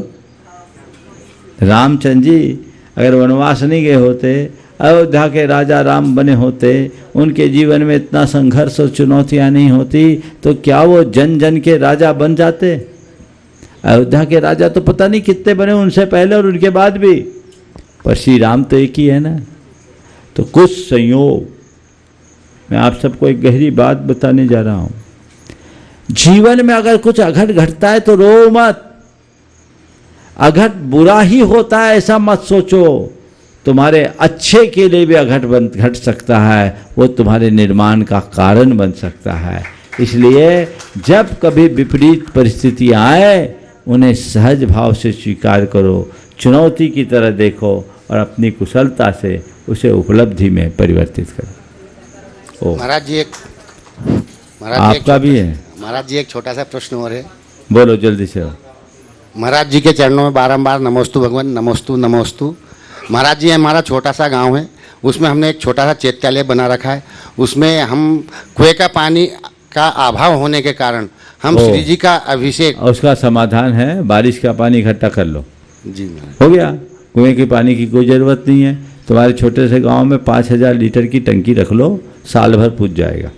S4: रामचंद्र जी अगर वनवास नहीं गए होते, अयोध्या के राजा राम बने होते, उनके जीवन में इतना संघर्ष और चुनौतियां नहीं होती, तो क्या वो जन जन के राजा बन जाते? अयोध्या के राजा तो पता नहीं कितने बने उनसे पहले और उनके बाद भी, पर श्री राम तो एक ही है ना। तो कुछ संयोग, मैं आप सबको एक गहरी बात बताने जा रहा हूं। जीवन में अगर कुछ अघट घटता है तो रो मत। अघट बुरा ही होता है ऐसा मत सोचो, तुम्हारे अच्छे के लिए भी अघट घट सकता है, वो तुम्हारे निर्माण का कारण बन सकता है। इसलिए जब कभी विपरीत परिस्थितियां आए, उन्हें सहज भाव से स्वीकार करो, चुनौती की तरह देखो और अपनी कुशलता से उसे उपलब्धि में परिवर्तित करो।
S16: महाराज जी
S4: आपका भी है?
S16: महाराज जी एक छोटा सा प्रश्न और है।
S4: बोलो जल्दी से।
S16: महाराज जी के चरणों में बारंबार नमोस्तु भगवान, नमोस्तु नमोस्तु। महाराज जी हमारा छोटा सा गांव है, उसमें हमने एक छोटा सा चैत्यालय बना रखा है। उसमें हम कुएं का पानी का अभाव होने के कारण हम श्री जी का अभिषेक,
S4: उसका समाधान है बारिश का पानी इकट्ठा कर लो।
S16: जी
S4: हो गया, कुएं के पानी की कोई ज़रूरत नहीं है। तुम्हारे छोटे से गांव में 5000 लीटर की टंकी रख लो, साल भर पूज जाएगा।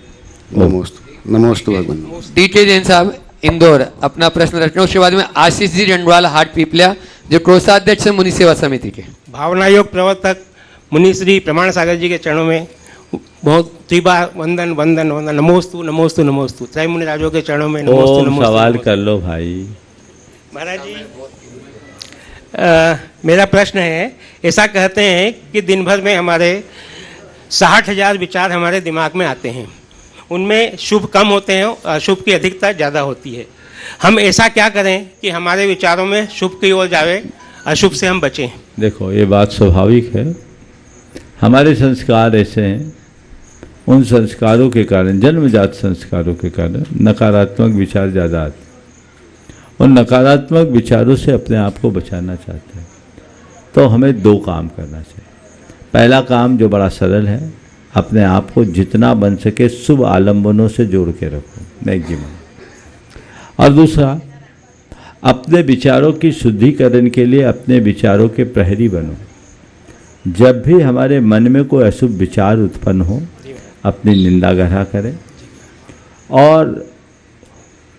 S16: नमोस्तु नमोस्तु भगवान।
S2: टीके जैन साहब इंदौर अपना प्रश्न रखना। उसके बाद में आशीष जी रंडवाल हाट पीपलिया, जो कोषाध्यक्ष है मुनि सेवा समिति के।
S17: भावना योग प्रवर्तक मुनि श्री प्रमाण सागर जी के चरणों में बहुत त्रिबार वंदन वंदन वंदन। नमोस्तु नमोस्तु नमोस्तु। त्रय मुनि राजों के चरणों में नमोस्तु नमोस्तु।
S4: सवाल कर लो भाई।
S17: महाराज जी, मेरा प्रश्न है, ऐसा कहते हैं कि दिन भर में हमारे 60,000 विचार हमारे दिमाग में आते हैं, उनमें शुभ कम होते हैं और अशुभ की अधिकता ज़्यादा होती है। हम ऐसा क्या करें कि हमारे विचारों में शुभ की ओर जावे, अशुभ से हम बचें?
S4: देखो, ये बात स्वाभाविक है। हमारे संस्कार ऐसे हैं, उन संस्कारों के कारण, जन्मजात संस्कारों के कारण नकारात्मक विचार ज़्यादा आते हैं। उन नकारात्मक विचारों से अपने आप को बचाना चाहते हैं तो हमें 2 काम करना चाहिए। पहला काम जो बड़ा सरल है, अपने आप को जितना बन सके शुभ आलम्बनों से जोड़ के रखो मैक्सिमम। और दूसरा, अपने विचारों की शुद्धिकरण के लिए अपने विचारों के प्रहरी बनो। जब भी हमारे मन में कोई अशुभ विचार उत्पन्न हो, अपनी निंदा ग्रह करें और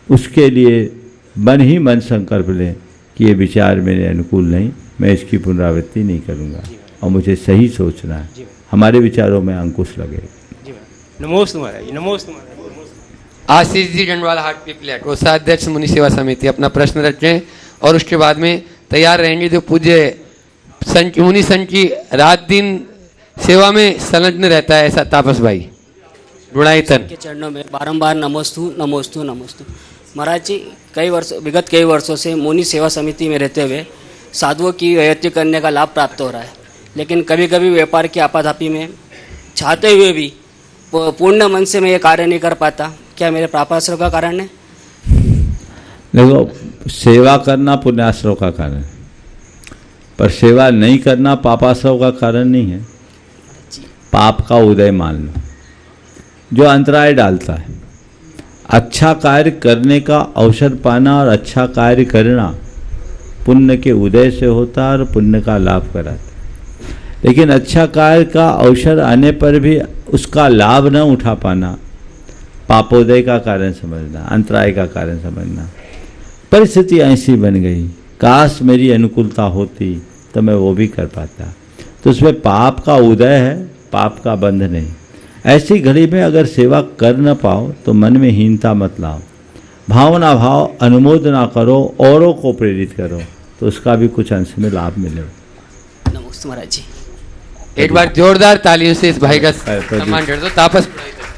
S4: उसके लिए मन ही मन संकल्प लें कि ये विचार मेरे अनुकूल नहीं, मैं इसकी पुनरावृत्ति नहीं करूँगा और मुझे सही सोचना है। हमारे विचारों में अंकुश लगेगा।
S17: नमोस्तु महाराज, नमोस्तु महाराज।
S2: आशीष जी डंडवाला हाट पिपलिया, कोषाध्यक्ष मुनि सेवा समिति, अपना प्रश्न रखें और उसके बाद में तैयार रहेंगे जो पूज्य मुनि संघ की रात दिन सेवा में संलग्न रहता है ऐसा तापस भाई गुणायतन
S18: के चरणों में बारंबार नमोस्तु नमोस्तु नमोस्तु। महाराज जी, विगत कई वर्षों से मुनि सेवा समिति में रहते हुए साधुओं की व्यक्ति करने का लाभ प्राप्त हो रहा है, लेकिन कभी कभी व्यापार की आपाधापी में चाहते हुए भी पूर्ण मन से मैं ये कार्य नहीं कर पाता। क्या मेरे पापाश्रय का कारण है?
S4: देखो, सेवा करना पुण्याश्रय का कारण है, पर सेवा नहीं करना पापाश्रय का कारण नहीं है। पाप का उदय मान लो जो अंतराय डालता है। अच्छा कार्य करने का अवसर पाना और अच्छा कार्य करना पुण्य के उदय से होता है और पुण्य का लाभ कराता है। लेकिन अच्छा कार्य का अवसर आने पर भी उसका लाभ न उठा पाना पापोदय का कारण समझना, अंतराय का कारण समझना। परिस्थिति ऐसी बन गई, काश मेरी अनुकूलता होती तो मैं वो भी कर पाता। तो उसमें पाप का उदय है, पाप का बंध नहीं। ऐसी घड़ी में अगर सेवा कर न पाओ तो मन में हीनता मत लाओ, भावना भाव अनुमोदना करो, औरों को प्रेरित करो, तो उसका भी कुछ अंश में लाभ मिलेगा।
S18: नमस्ते महाराज जी।
S2: एक बार जोरदार तालियों से इस भाई का सम्मान कर दो। तापस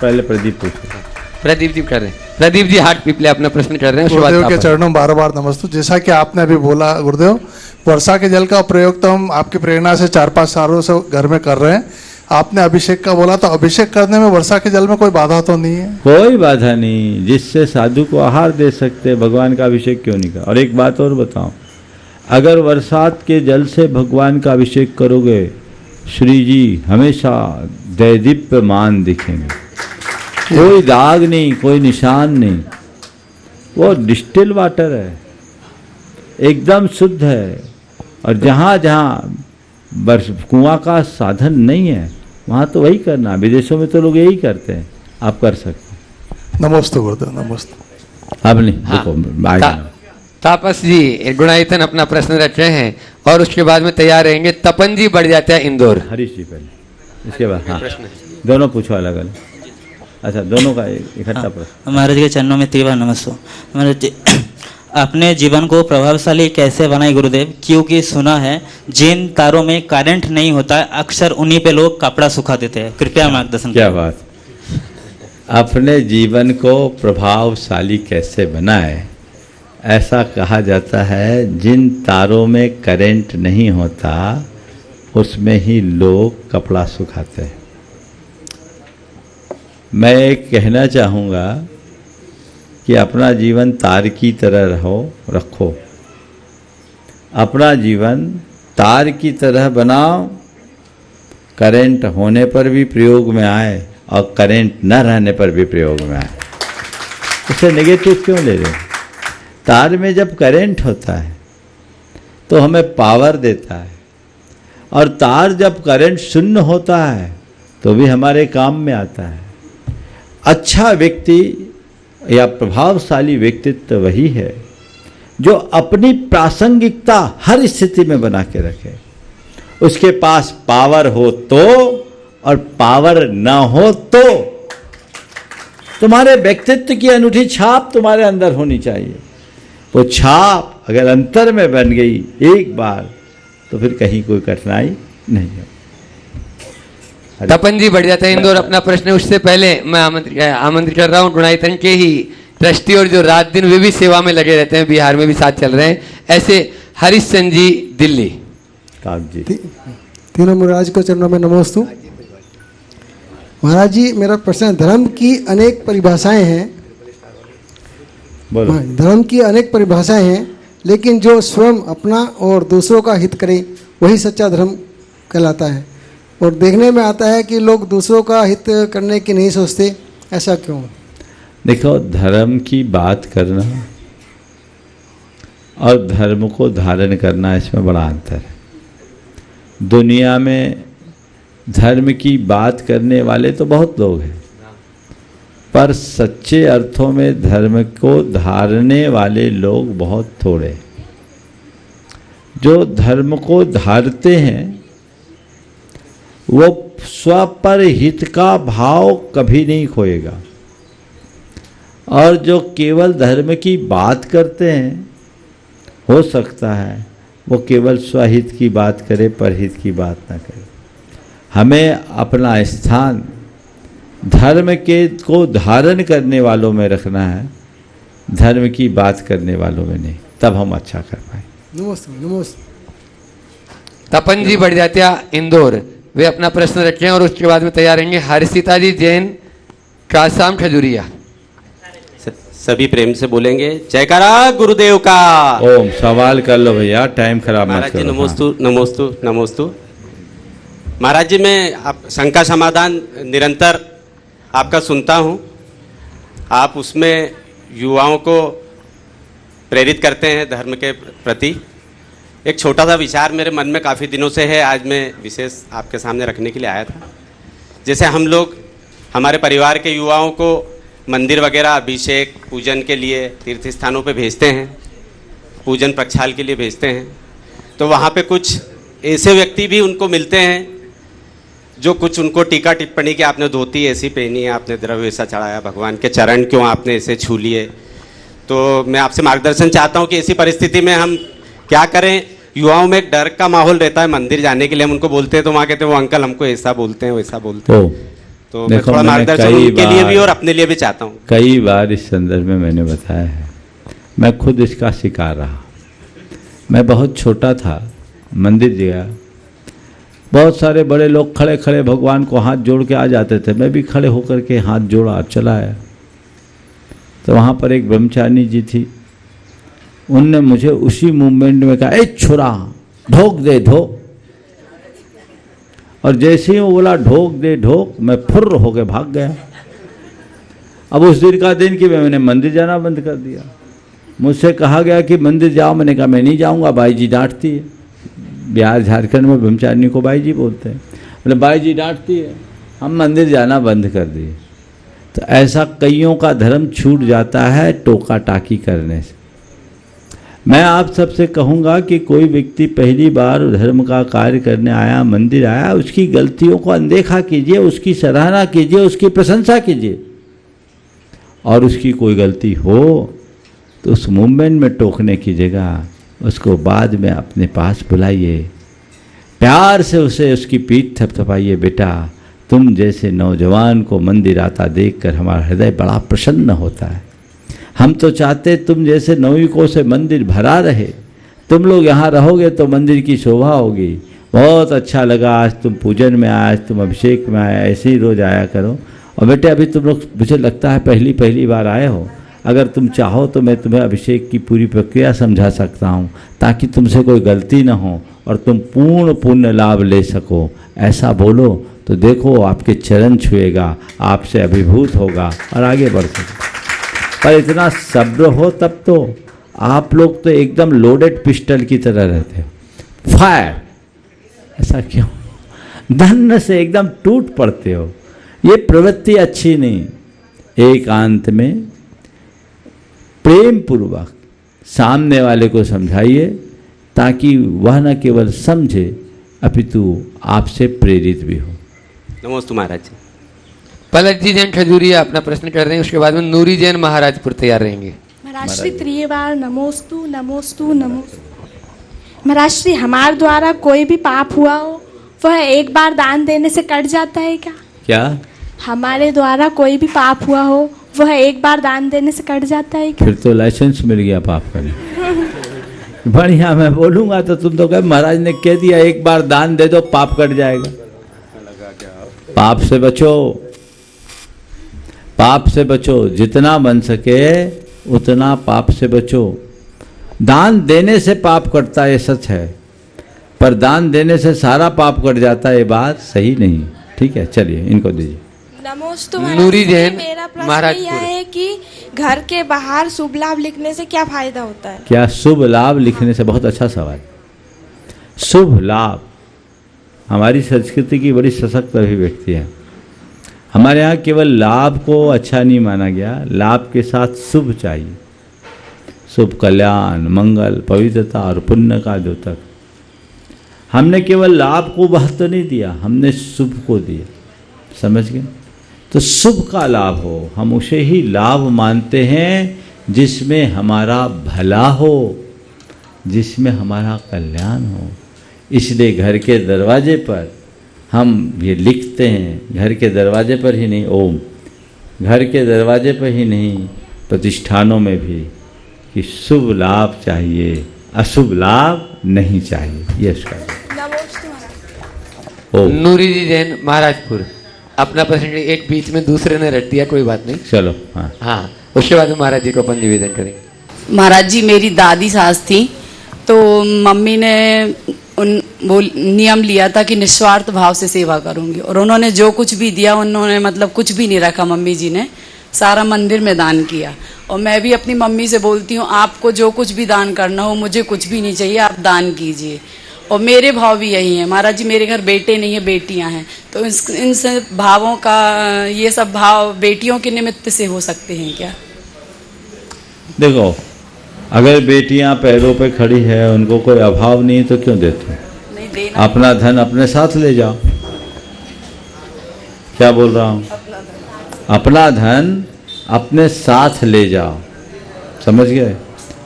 S4: पहले प्रदीप पूछो।
S2: प्रदीप जी कर रहे हैं। प्रदीप जी हाट पिपले अपना प्रश्न कर रहे हैं।
S19: गुरुदेव के चरणों में बार बार नमस्तु। जैसा कि आपने अभी बोला गुरुदेव, वर्षा के जल का प्रयोग तो हम आपकी प्रेरणा से 4-5 सालों से घर में कर रहे हैं। आपने अभिषेक का बोला, तो अभिषेक करने में वर्षा के जल में कोई बाधा तो नहीं है?
S4: कोई बाधा नहीं, जिससे साधु को आहार दे सकते, भगवान का अभिषेक क्यों नहीं कर। और एक बात और बताऊं, अगर बरसात के जल से भगवान का अभिषेक करोगे, श्री जी हमेशा दैदीप्यमान दिखेंगे, कोई दाग नहीं, कोई निशान नहीं। वो डिस्टिल वाटर है, एकदम शुद्ध है। और जहाँ जहाँ कुआं का साधन नहीं है वहाँ तो वही करना। विदेशों में तो लोग यही करते हैं, आप कर सकते हैं।
S19: नमस्ते गुरुदेव, नमस्ते।
S4: अब नहीं देखो,
S2: तापस जी गुणायतन अपना प्रश्न रख रहे हैं और उसके बाद में तैयार रहेंगे तपन जी बढ़ जाता है इंदौर।
S4: हरीश जी पहले, इसके बाद हाँ दोनों पूछो अलग अलग। अच्छा, दोनों का इकट्ठा प्रश्न।
S20: महाराज के चरणों में त्रिवार नमस्ते। महाराज जी, अपने जीवन को प्रभावशाली कैसे बनाए गुरुदेव? क्योंकि सुना है जिन तारों में करंट नहीं होता है अक्सर उन्हीं पे लोग कपड़ा सुखा देते हैं। कृपया मार्गदर्शन।
S4: क्या बात। अपने जीवन को प्रभावशाली कैसे बनाए, ऐसा कहा जाता है जिन तारों में करंट नहीं होता उसमें ही लोग कपड़ा सुखाते हैं। मैं कहना चाहूँगा कि अपना जीवन तार की तरह रखो, अपना जीवन तार की तरह बनाओ, करंट होने पर भी प्रयोग में आए और करंट न रहने पर भी प्रयोग में आए। उसे नेगेटिव क्यों ले रहे हो? तार में जब करंट होता है तो हमें पावर देता है, और तार जब करंट शून्य होता है तो भी हमारे काम में आता है। अच्छा व्यक्ति या प्रभावशाली व्यक्तित्व वही है जो अपनी प्रासंगिकता हर स्थिति में बना के रखे। उसके पास पावर हो तो और पावर ना हो तो तुम्हारे व्यक्तित्व की अनूठी छाप तुम्हारे अंदर होनी चाहिए। वो छाप अगर अंतर में बन गई एक बार तो फिर कहीं कोई कठिनाई नहीं है।
S2: तपन जी बढ़ जाते हैं इंदौर अपना प्रश्न। उससे पहले मैं आमंत्रित कर रहा हूँ गुणायतन के ही ट्रस्टी और जो रात दिन वे भी सेवा में लगे रहते हैं, बिहार में भी साथ चल रहे हैं, ऐसे हरीश चंद जी दिल्ली।
S21: तीनों महाराज को चरणों में नमोस्तु। महाराज जी मेरा प्रश्न, धर्म की अनेक परिभाषाएं हैं, धर्म की अनेक परिभाषाएं हैं, लेकिन जो स्वयं अपना और दूसरों का हित करे वही सच्चा धर्म कहलाता है। और देखने में आता है कि लोग दूसरों का हित करने की नहीं सोचते, ऐसा क्यों?
S4: देखो, धर्म की बात करना और धर्म को धारण करना, इसमें बड़ा अंतर है। दुनिया में धर्म की बात करने वाले तो बहुत लोग हैं, पर सच्चे अर्थों में धर्म को धारने वाले लोग बहुत थोड़े। जो धर्म को धारते हैं वो स्वपर हित का भाव कभी नहीं खोएगा, और जो केवल धर्म की बात करते हैं हो सकता है वो केवल स्वहित की बात करे, परहित की बात ना करे। हमें अपना स्थान धर्म के को धारण करने वालों में रखना है, धर्म की बात करने वालों में नहीं, तब हम अच्छा कर पाए।
S21: नमस्ते नमस्ते।
S2: तपन जी बढ़ जात्या इंदौर, वे अपना प्रश्न रखें और उसके बाद में तैयार रहेंगे हर्षिता जी जैन कासाम खजूरिया।
S22: सभी प्रेम से बोलेंगे जयकारा गुरुदेव का।
S4: ओम। सवाल कर लो भैया, टाइम खराब मत
S22: महाराज जी
S4: करो।
S22: नमोस्तु नमोस्तु नमोस्तु। महाराज जी मैं आप शंका समाधान निरंतर आपका सुनता हूँ, आप उसमें युवाओं को प्रेरित करते हैं धर्म के प्रति। एक छोटा सा विचार मेरे मन में काफ़ी दिनों से है, आज मैं विशेष आपके सामने रखने के लिए आया था। जैसे हम लोग हमारे परिवार के युवाओं को मंदिर वगैरह अभिषेक पूजन के लिए तीर्थ स्थानों पे भेजते हैं, पूजन प्रक्षाल के लिए भेजते हैं, तो वहाँ पे कुछ ऐसे व्यक्ति भी उनको मिलते हैं जो कुछ उनको टीका टिप्पणी की, आपने धोती ऐसी पहनी है, आपने द्रव्य ऐसा चढ़ाया, भगवान के चरण क्यों आपने ऐसे छू लिए। तो मैं आपसे मार्गदर्शन चाहता हूँ कि ऐसी परिस्थिति में हम क्या करें। युवाओं में एक डर का माहौल रहता है मंदिर जाने के लिए, हम उनको बोलते हैं तो वहाँ कहते हैं वो अंकल हमको ऐसा बोलते हैं वैसा बोलते हैं। तो मैं थोड़ा मार्गदर्शन उनके लिए भी और अपने लिए भी चाहता हूँ।
S4: कई बार इस संदर्भ में मैंने बताया है, मैं खुद इसका शिकार रहा। मैं बहुत छोटा था, मंदिर गया, बहुत सारे बड़े लोग खड़े खड़े भगवान को हाथ जोड़ के आ जाते थे, मैं भी खड़े होकर के हाथ जोड़ा, चला आया। तो वहाँ पर एक ब्रह्मचारिणी जी थी, उनने मुझे उसी मूवमेंट में कहा, ए छुरा ढोक दे ढोक। और जैसे ही वो बोला ढोक दे ढोक, मैं फुर्र होके भाग गया। अब उस दिन का दिन कि मैंने मंदिर जाना बंद कर दिया। मुझसे कहा गया कि मंदिर जाओ, मैंने कहा मैं नहीं जाऊंगा, बाई जी डांटती है। बिहार झारखंड में ब्रह्मचारिणी को बाई जी बोलते हैं, मतलब बाई जी डांटती है, हम मंदिर जाना बंद कर दिए। तो ऐसा कईयों का धर्म छूट जाता है टोका टाकी करने से। मैं आप सबसे कहूँगा कि कोई व्यक्ति पहली बार धर्म का कार्य करने आया, मंदिर आया, उसकी गलतियों को अनदेखा कीजिए, उसकी सराहना कीजिए, उसकी प्रशंसा कीजिए। और उसकी कोई गलती हो तो उस मूवमेंट में टोकने की जगह उसको बाद में अपने पास बुलाइए, प्यार से उसे उसकी पीठ थपथपाइए। बेटा, तुम जैसे नौजवान को मंदिर आता देखकर हमारा हृदय बड़ा प्रसन्न होता है। हम तो चाहते तुम जैसे नौयुवकों से मंदिर भरा रहे। तुम लोग यहाँ रहोगे तो मंदिर की शोभा होगी। बहुत अच्छा लगा, आज तुम पूजन में आए, आज तुम अभिषेक में आए, ऐसे ही रोज आया करो। और बेटे अभी तुम लोग मुझे लगता है पहली बार आए हो, अगर तुम चाहो तो मैं तुम्हें अभिषेक की पूरी प्रक्रिया समझा सकता हूँ, ताकि तुमसे कोई गलती ना हो और तुम पूर्ण पुण्य लाभ ले सको। ऐसा बोलो तो देखो आपके चरण छुएगा, आपसे अभिभूत होगा और आगे बढ़ सके। पर इतना सब्र हो तब तो। आप लोग तो एकदम लोडेड पिस्टल की तरह रहते हो, फायर। ऐसा क्यों? धन्य से एकदम टूट पड़ते हो। ये प्रवृत्ति अच्छी नहीं। एकांत में प्रेम पूर्वक सामने वाले को समझाइए ताकि वह न केवल समझे अपितु आपसे प्रेरित भी हो।
S22: नमोस्तु महाराज जी।
S2: पलक जी जैन खजूरिया अपना प्रश्न कर रहे हैं, उसके बाद में नूरी जैन महाराजपुर तैयार रहेंगे।
S1: महाराज श्री त्रियवार नमोस्तु नमोस्तु नमोस्तु। महाराज श्री हमारे द्वारा कोई भी पाप हुआ हो वह एक बार दान देने से कट जाता है क्या?
S4: क्या?
S1: हमारे द्वारा कोई भी पाप हुआ हो वह एक बार दान देने से कट जाता है क्या?
S4: फिर तो लाइसेंस मिल गया पाप करने। बढ़िया, मैं बोलूंगा तो तुम तो कहे महाराज ने कह दिया एक बार दान दे दो पाप कट जाएगा। पाप से बचो, पाप से बचो, जितना बन सके उतना पाप से बचो। दान देने से पाप कटता है ये सच है, पर दान देने से सारा पाप कट जाता है ये बात सही नहीं। ठीक है, चलिए इनको दीजिए।
S1: नमोस्तु
S2: नूरी जैन
S1: मेरा प्रश्न
S2: महाराजपुर।
S1: यह है कि घर के बाहर शुभ लाभ लिखने से क्या फायदा होता है?
S4: क्या शुभ लाभ लिखने से? बहुत अच्छा सवाल। शुभ लाभ हमारी संस्कृति की बड़ी सशक्त अभिव्यक्ति है। हमारे यहाँ केवल लाभ को अच्छा नहीं माना गया, लाभ के साथ शुभ चाहिए। शुभ, कल्याण, मंगल, पवित्रता और पुण्य का द्योतक। हमने केवल लाभ को महत्व नहीं दिया, हमने शुभ को दिया। समझ गए? तो शुभ का लाभ हो, हम उसे ही लाभ मानते हैं जिसमें हमारा भला हो, जिसमें हमारा कल्याण हो। इसलिए घर के दरवाजे पर हम ये लिखते हैं, घर के दरवाजे पर ही नहीं, ओम, घर के दरवाजे पर ही नहीं, प्रतिष्ठानों में भी, कि शुभ लाभ चाहिए, अशुभ लाभ नहीं चाहिए। ये उसका
S2: नूरी जी जैन महाराजपुर अपना प्रश्न एक बीच में दूसरे ने रट दिया, कोई बात नहीं।
S4: चलो, हाँ
S2: हाँ, उसके बाद महाराज जी को अपन निवेदन करेंगे।
S3: महाराज जी, मेरी दादी सास थी, तो मम्मी ने नियम लिया था कि निस्वार्थ भाव से सेवा करूंगी, और उन्होंने जो कुछ भी दिया उन्होंने मतलब कुछ भी नहीं रखा। मम्मी जी ने सारा मंदिर में दान किया, और मैं भी अपनी मम्मी से बोलती हूँ आपको जो कुछ भी दान करना हो, मुझे कुछ भी नहीं चाहिए, आप दान कीजिए। और मेरे भाव भी यही हैं महाराज जी, मेरे घर बेटे नहीं है बेटियां हैं, तो इन सब भावों का, ये सब भाव बेटियों के निमित्त से हो सकते हैं क्या?
S4: देखो, अगर बेटियां पैरों पे खड़ी है, उनको कोई अभाव नहीं तो क्यों देते?
S3: नहीं देना।
S4: अपना धन अपने साथ ले जाओ। क्या बोल रहा हूँ? अपना धन अपने साथ ले जाओ, समझ गए?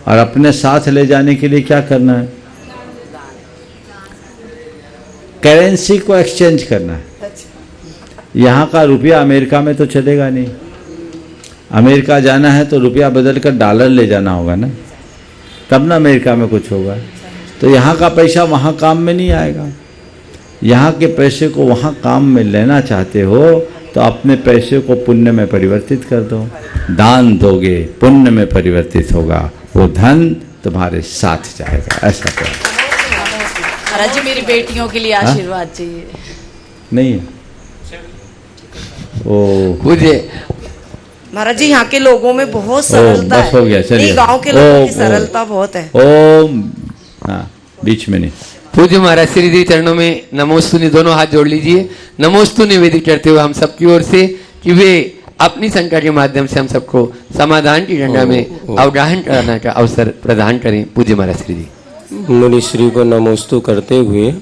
S4: और अपने साथ ले जाने के लिए क्या करना है? करेंसी को एक्सचेंज करना है। यहाँ का रुपया अमेरिका में तो चलेगा नहीं, अमेरिका जाना है तो रुपया बदल कर डॉलर ले जाना होगा ना, तब ना अमेरिका में कुछ होगा। तो यहाँ का पैसा वहाँ काम में नहीं आएगा। यहाँ के पैसे को वहाँ काम में लेना चाहते हो तो अपने पैसे को पुण्य में परिवर्तित कर दो। दान दोगे पुण्य में परिवर्तित होगा, वो धन तुम्हारे साथ जाएगा। ऐसा करो।
S3: महाराज जी, मेरी बेटियों के लिए आशीर्वाद चाहिए।
S4: नहीं है ओ
S2: मुझे
S8: महाराज जी, यहाँ के लोगों में बहुत सरलता
S4: बस हो गया, चलिए।
S8: गांव के लोगों की सरलता बहुत है।
S4: ओम, हाँ, बीच में नहीं।
S2: पूज्य महाराज श्री जी चरणों में नमोस्तुनि दोनों हाथ जोड़ लीजिए। नमोस्तु निवेदित करते हुए हम सबकी ओर से कि वे अपनी शंका के माध्यम से हम सबको समाधान की गंगा में अवगाहन कराने का अवसर प्रदान करें। पूज्य महाराज श्री जी।
S23: मुनि श्री को नमोस्तु करते हुए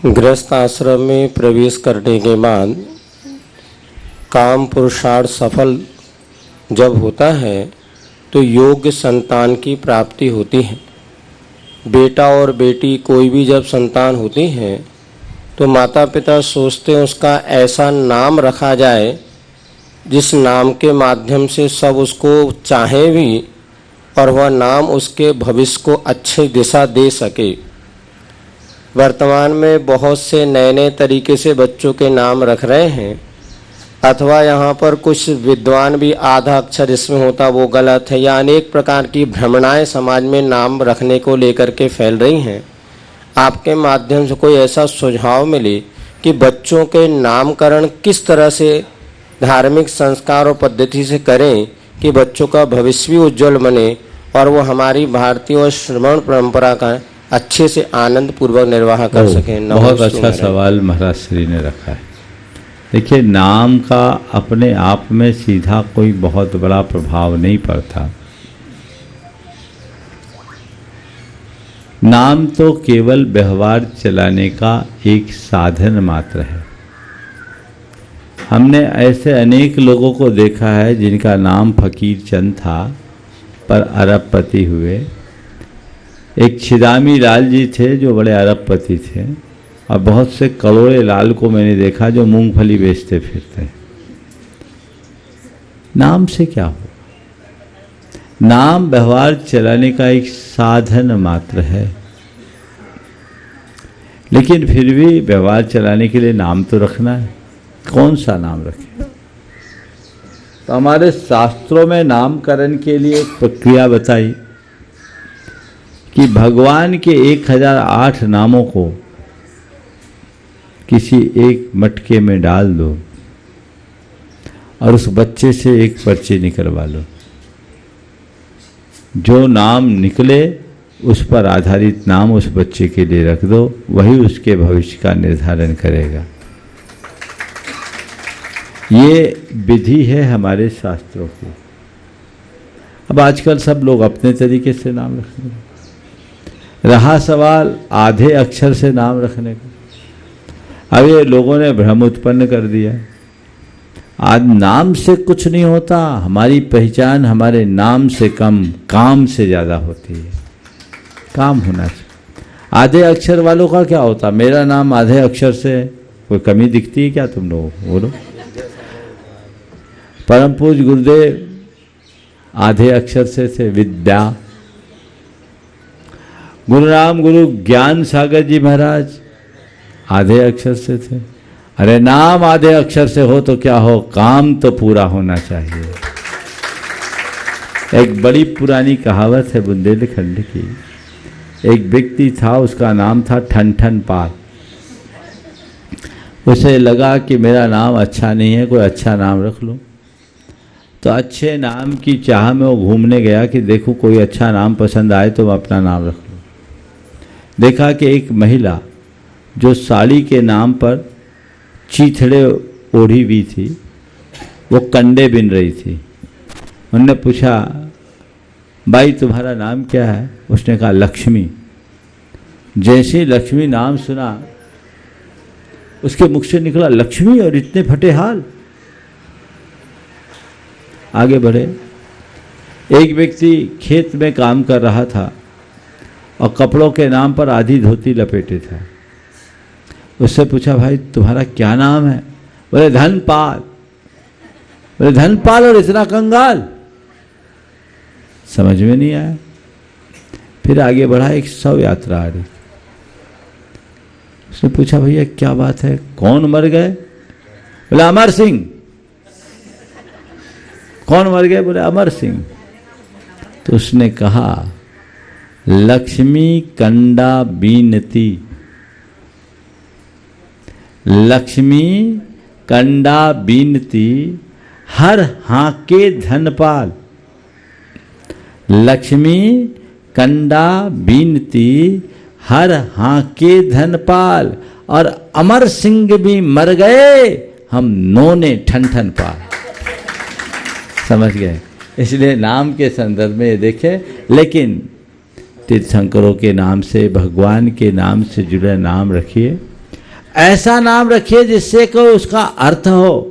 S23: गृहस्थ आश्रम में प्रवेश करने के बाद काम पुरुषार्थ सफल जब होता है तो योग्य संतान की प्राप्ति होती है। बेटा और बेटी कोई भी जब संतान होती है तो माता पिता सोचते हैं उसका ऐसा नाम रखा जाए जिस नाम के माध्यम से सब उसको चाहें भी और वह नाम उसके भविष्य को अच्छी दिशा दे सके। वर्तमान में बहुत से नए नए तरीके से बच्चों के नाम रख रहे हैं, अथवा यहाँ पर कुछ विद्वान भी आधा अक्षर इसमें होता वो गलत है, या अनेक प्रकार की भ्रमणाएं समाज में नाम रखने को लेकर के फैल रही हैं। आपके माध्यम से कोई ऐसा सुझाव मिले कि बच्चों के नामकरण किस तरह से धार्मिक संस्कार और पद्धति से करें कि बच्चों का भविष्य भी उज्जवल बने और वो हमारी भारतीय और श्रवण परंपरा का अच्छे से आनंद पूर्वक निर्वाह कर सकें।
S4: बहुत अच्छा सवाल महाराज श्री ने रखा है। देखिए, नाम का अपने आप में सीधा कोई बहुत बड़ा प्रभाव नहीं पड़ता, नाम तो केवल व्यवहार चलाने का एक साधन मात्र है। हमने ऐसे अनेक लोगों को देखा है जिनका नाम फकीर चंद था पर अरबपति हुए। एक छिदामी लाल जी थे जो बड़े अरबपति थे, और बहुत से करोड़े लाल को मैंने देखा जो मूंगफली बेचते फिरते। नाम से क्या हो? नाम व्यवहार चलाने का एक साधन मात्र है, लेकिन फिर भी व्यवहार चलाने के लिए नाम तो रखना है। कौन सा नाम रखें? तो हमारे शास्त्रों में नामकरण के लिए एक प्रक्रिया बताई कि भगवान के 1008 नामों को किसी एक मटके में डाल दो और उस बच्चे से एक पर्ची निकलवा लो। जो नाम निकले उस पर आधारित नाम उस बच्चे के लिए रख दो, वही उसके भविष्य का निर्धारण करेगा। ये विधि है हमारे शास्त्रों की। अब आजकल सब लोग अपने तरीके से नाम रखने, रहा सवाल आधे अक्षर से नाम रखने का। अब ये लोगों ने भ्रम उत्पन्न कर दिया। आज नाम से कुछ नहीं होता। हमारी पहचान हमारे नाम से कम काम से ज़्यादा होती है। काम होना चाहिए। आधे अक्षर वालों का क्या होता? मेरा नाम आधे अक्षर से है, कोई कमी दिखती है क्या तुम लोगों को? बोलो। परम पूज्य गुरुदेव आधे अक्षर से थे विद्या। गुरु राम गुरु ज्ञान सागर जी महाराज आधे अक्षर से थे। अरे नाम आधे अक्षर से हो तो क्या हो, काम तो पूरा होना चाहिए। एक बड़ी पुरानी कहावत है बुंदेलखंड की। एक व्यक्ति था, उसका नाम था ठन पाल। उसे लगा कि मेरा नाम अच्छा नहीं है, कोई अच्छा नाम रख लो। तो अच्छे नाम की चाह में वो घूमने गया कि देखो कोई अच्छा नाम पसंद आए तो मैं अपना नाम रख लूँ। देखा कि एक महिला जो साड़ी के नाम पर चीथड़े ओढ़ी हुई थी, वो कंडे बिन रही थी। उन्होंने पूछा, भाई तुम्हारा नाम क्या है? उसने कहा लक्ष्मी। जैसे ही लक्ष्मी नाम सुना, उसके मुख से निकला लक्ष्मी और इतने फटे हाल। आगे बढ़े। एक व्यक्ति खेत में काम कर रहा था और कपड़ों के नाम पर आधी धोती लपेटे था। उससे पूछा, भाई तुम्हारा क्या नाम है? बोले धनपाल। बोले धनपाल और इतना कंगाल? समझ में नहीं आया। फिर आगे बढ़ा। एक शव यात्रा आ रही। उसने पूछा, भैया क्या बात है, कौन मर गए? बोले अमर सिंह। कौन मर गए? बोले अमर सिंह। तो उसने कहा लक्ष्मी कंडा बीनती। लक्ष्मी कंडा बीनती हर हाके धनपाल। लक्ष्मी कंडा बीनती हर हाके धनपाल। और अमर सिंह भी मर गए, हम नोने ठन पाल। समझ गए? इसलिए नाम के संदर्भ में ये देखें। लेकिन तीर्थंकरों के नाम से, भगवान के नाम से जुड़े नाम रखिए। ऐसा नाम रखिए जिससे को उसका अर्थ हो,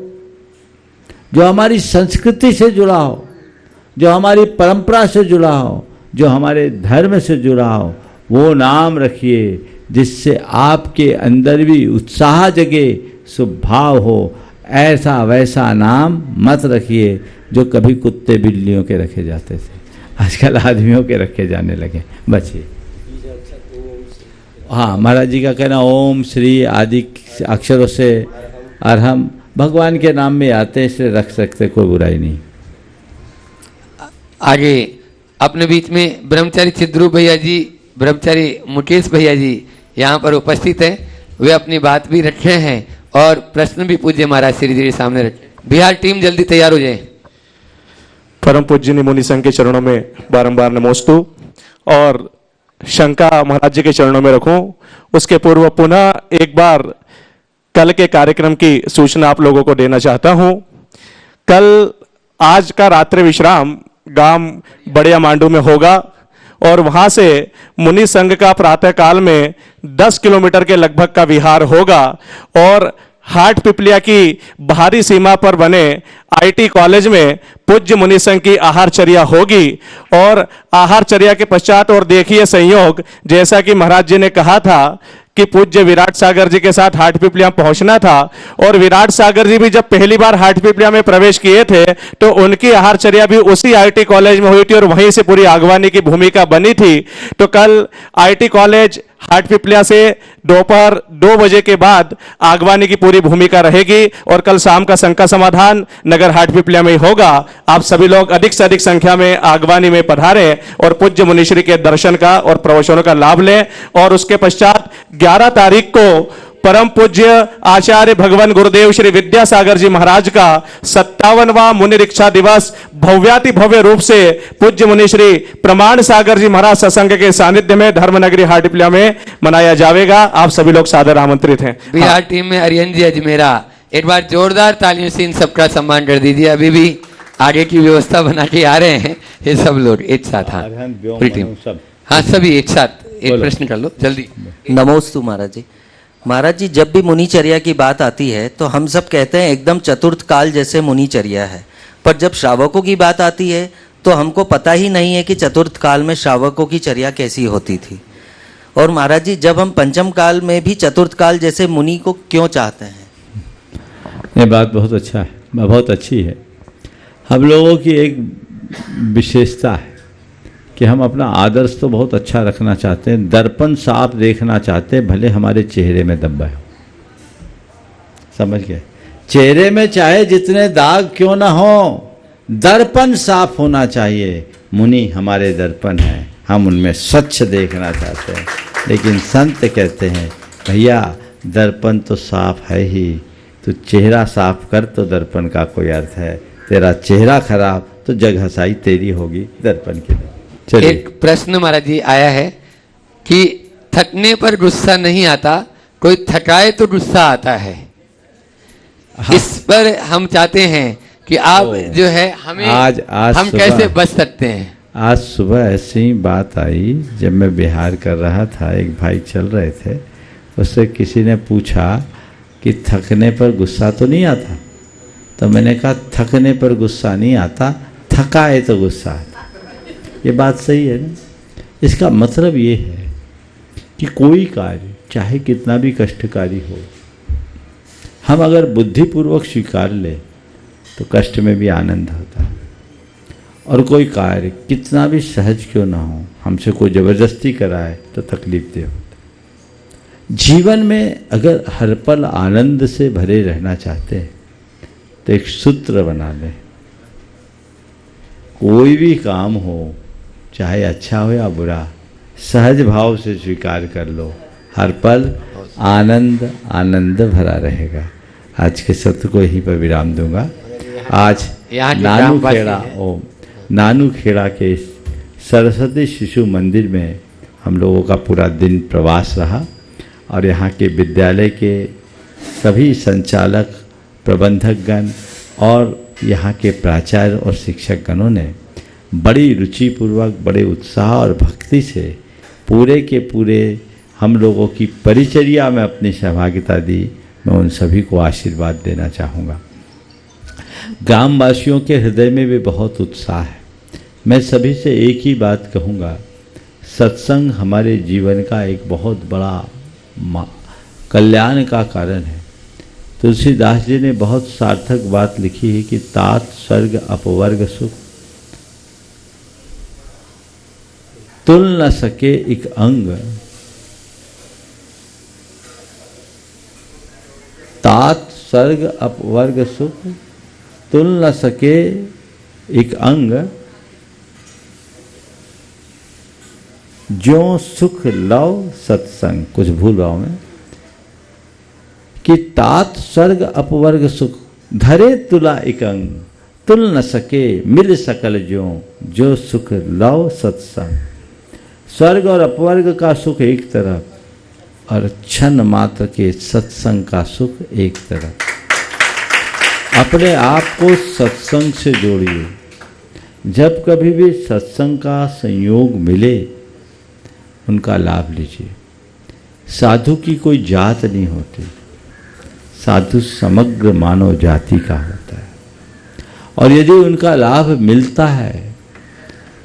S4: जो हमारी संस्कृति से जुड़ा हो, जो हमारी परंपरा से जुड़ा हो, जो हमारे धर्म से जुड़ा हो। वो नाम रखिए जिससे आपके अंदर भी उत्साह जगे, शुभ भाव हो। ऐसा वैसा नाम मत रखिए जो कभी कुत्ते बिल्लियों के रखे जाते थे, आजकल आदमियों के रखे जाने लगे। बचिए। हाँ, महाराज जी का कहना ओम श्री आदि अक्षरों से अरहम भगवान के नाम में आते हैं, इसलिए रख सकते, कोई बुराई नहीं।
S2: आगे अपने बीच में ब्रह्मचारी चिद्रूप भैया जी, ब्रह्मचारी मुकेश भैया जी यहाँ पर उपस्थित हैं। वे अपनी बात भी रखे हैं और प्रश्न भी पूज्य महाराज श्री जी के सामने रखे। बिहार टीम जल्दी तैयार हो जाए।
S5: परम पूज्य मुनि संघ के चरणों में बारंबार नमोस्तु और शंका महाराज जी के चरणों में रखूं। उसके पूर्व पुनः एक बार कल के कार्यक्रम की सूचना आप लोगों को देना चाहता हूं। कल आज का रात्रि विश्राम गांव बड़िया मांडू में होगा और वहाँ से मुनि संघ का प्रातः काल में 10 किलोमीटर के लगभग का विहार होगा और हाट पिपलिया की बाहरी सीमा पर बने आईटी कॉलेज में पूज्य मुनि संघ की आहारचर्या होगी। और आहारचर्या के पश्चात और देखिए संयोग, जैसा कि महाराज जी ने कहा था कि पूज्य विराट सागर जी के साथ हाट पिपलिया पहुंचना था, और विराट सागर जी भी जब पहली बार हाट पिपलिया में प्रवेश किए थे तो उनकी आहारचर्या भी उसी आईटी कॉलेज में हुई थी और वहीं से पूरी आगवानी की भूमिका बनी थी। तो कल आईटी कॉलेज हाट पिपलिया से दोपहर 2 बजे के बाद आगवानी की पूरी भूमिका रहेगी और कल शाम का शंका समाधान नगर हाट पिपलिया में ही होगा। आप सभी लोग अधिक से अधिक संख्या में आगवानी में पधारें और पूज्य मुनिश्री के दर्शन का और प्रवचनों का लाभ लें। और उसके पश्चात 11 तारीख को परम पूज्य आचार्य भगवान गुरुदेव श्री विद्यासागर जी महाराज का 57वां मुनि दीक्षा दिवस भव्याति भव्य रूप से पूज्य मुनि श्री प्रमाण सागर जी महाराज सत्संग के सानिध्य में धर्मनगरी हाट पिपलिया में मनाया जाएगा। आप सभी लोग सादर आमंत्रित हैं।
S2: बिहार टीम में अरियन जी अजमेरा, एक बार जोरदार तालियों से इन सबका सम्मान कर दीजिए। अभी भी आगे की व्यवस्था बना के आ रहे हैं ये सब लोग एक साथ। हाँ पूरी टीम, हाँ सभी एक साथ एक प्रश्न कर लो जल्दी।
S6: नमोस्तु महाराज जी। महाराज जी, जब भी मुनिचर्या की बात आती है तो हम सब कहते हैं एकदम चतुर्थ काल जैसे मुनिचर्या है, पर जब श्रावकों की बात आती है तो हमको पता ही नहीं है कि चतुर्थ काल में श्रावकों की चर्या कैसी होती थी। और महाराज जी, जब हम पंचम काल में भी चतुर्थ काल जैसे मुनि को क्यों चाहते हैं?
S4: ये बात बहुत अच्छा है, बहुत अच्छी है। हम लोगों की एक विशेषता है कि हम अपना आदर्श तो बहुत अच्छा रखना चाहते हैं, दर्पण साफ देखना चाहते हैं, भले हमारे चेहरे में धब्बा हो। समझ गए? चेहरे में चाहे जितने दाग क्यों ना हो, दर्पण साफ होना चाहिए। मुनि हमारे दर्पण हैं, हम उनमें स्वच्छ देखना चाहते हैं। लेकिन संत कहते हैं भैया दर्पण तो साफ है ही, तो चेहरा साफ कर तो दर्पण का कोई अर्थ है। तेरा चेहरा खराब तो जग हसाई तेरी होगी दर्पण के लिए।
S2: एक प्रश्न महाराज जी आया है कि थकने पर गुस्सा नहीं आता, कोई थकाए तो गुस्सा आता है। हाँ। इस पर हम चाहते हैं कि आप जो है हमें आज हम कैसे बच सकते हैं।
S4: आज सुबह ऐसी बात आई, जब मैं बिहार कर रहा था, एक भाई चल रहे थे, उससे किसी ने पूछा कि थकने पर गुस्सा तो नहीं आता? तो मैंने कहा थकने पर गुस्सा नहीं आता, थकाए तो गुस्सा आता। ये बात सही है ना? इसका मतलब ये है कि कोई कार्य चाहे कितना भी कष्टकारी हो, हम अगर बुद्धिपूर्वक स्वीकार ले तो कष्ट में भी आनंद होता है। और कोई कार्य कितना भी सहज क्यों ना हो, हमसे कोई ज़बरदस्ती कराए तो तकलीफ दे होता है। जीवन में अगर हर पल आनंद से भरे रहना चाहते हैं तो एक सूत्र बना लें, कोई भी काम हो चाहे अच्छा हो या बुरा, सहज भाव से स्वीकार कर लो, हर पल आनंद आनंद भरा रहेगा। आज के सत्र को यहीं पर विराम दूंगा। आज नानू खेड़ा के सरस्वती शिशु मंदिर में हम लोगों का पूरा दिन प्रवास रहा और यहाँ के विद्यालय के सभी संचालक, प्रबंधकगण और यहाँ के प्राचार्य और शिक्षकगणों ने बड़ी रुचिपूर्वक, बड़े उत्साह और भक्ति से पूरे के पूरे हम लोगों की परिचर्या में अपनी सहभागिता दी। मैं उन सभी को आशीर्वाद देना चाहूँगा। ग्रामवासियों के हृदय में भी बहुत उत्साह है। मैं सभी से एक ही बात कहूँगा, सत्संग हमारे जीवन का एक बहुत बड़ा कल्याण का कारण है। तुलसीदास जी ने बहुत सार्थक बात लिखी है कि तात स्वर्ग अपवर्ग सुख, तुल न सके एक अंग। तात स्वर्ग अपवर्ग सुख, तुल न सके एक अंग, जो सुख लव सत्संग। कुछ भूल रहा हूं मैं कि तात स्वर्ग अपवर्ग सुख, धरे तुला एक अंग, तुल न सके मिल सकल जो सुख लव सत्संग। स्वर्ग और अपवर्ग का सुख एक तरफ और क्षण मात्र के सत्संग का सुख एक तरफ। अपने आप को सत्संग से जोड़िए। जब कभी भी सत्संग का संयोग मिले उनका लाभ लीजिए। साधु की कोई जात नहीं होती, साधु समग्र मानव जाति का होता है। और यदि उनका लाभ मिलता है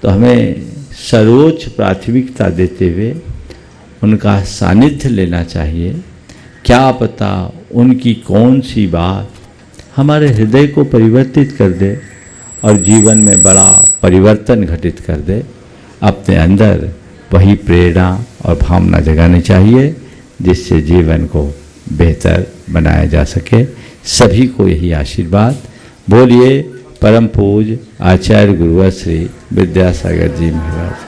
S4: तो हमें सर्वोच्च प्राथमिकता देते हुए उनका सानिध्य लेना चाहिए। क्या पता उनकी कौन सी बात हमारे हृदय को परिवर्तित कर दे और जीवन में बड़ा परिवर्तन घटित कर दे। अपने अंदर वही प्रेरणा और भावना जगानी चाहिए जिससे जीवन को बेहतर बनाया जा सके। सभी को यही आशीर्वाद। बोलिए परम पूज्य आचार्य गुरुवर श्री विद्यासागर जी महाराज।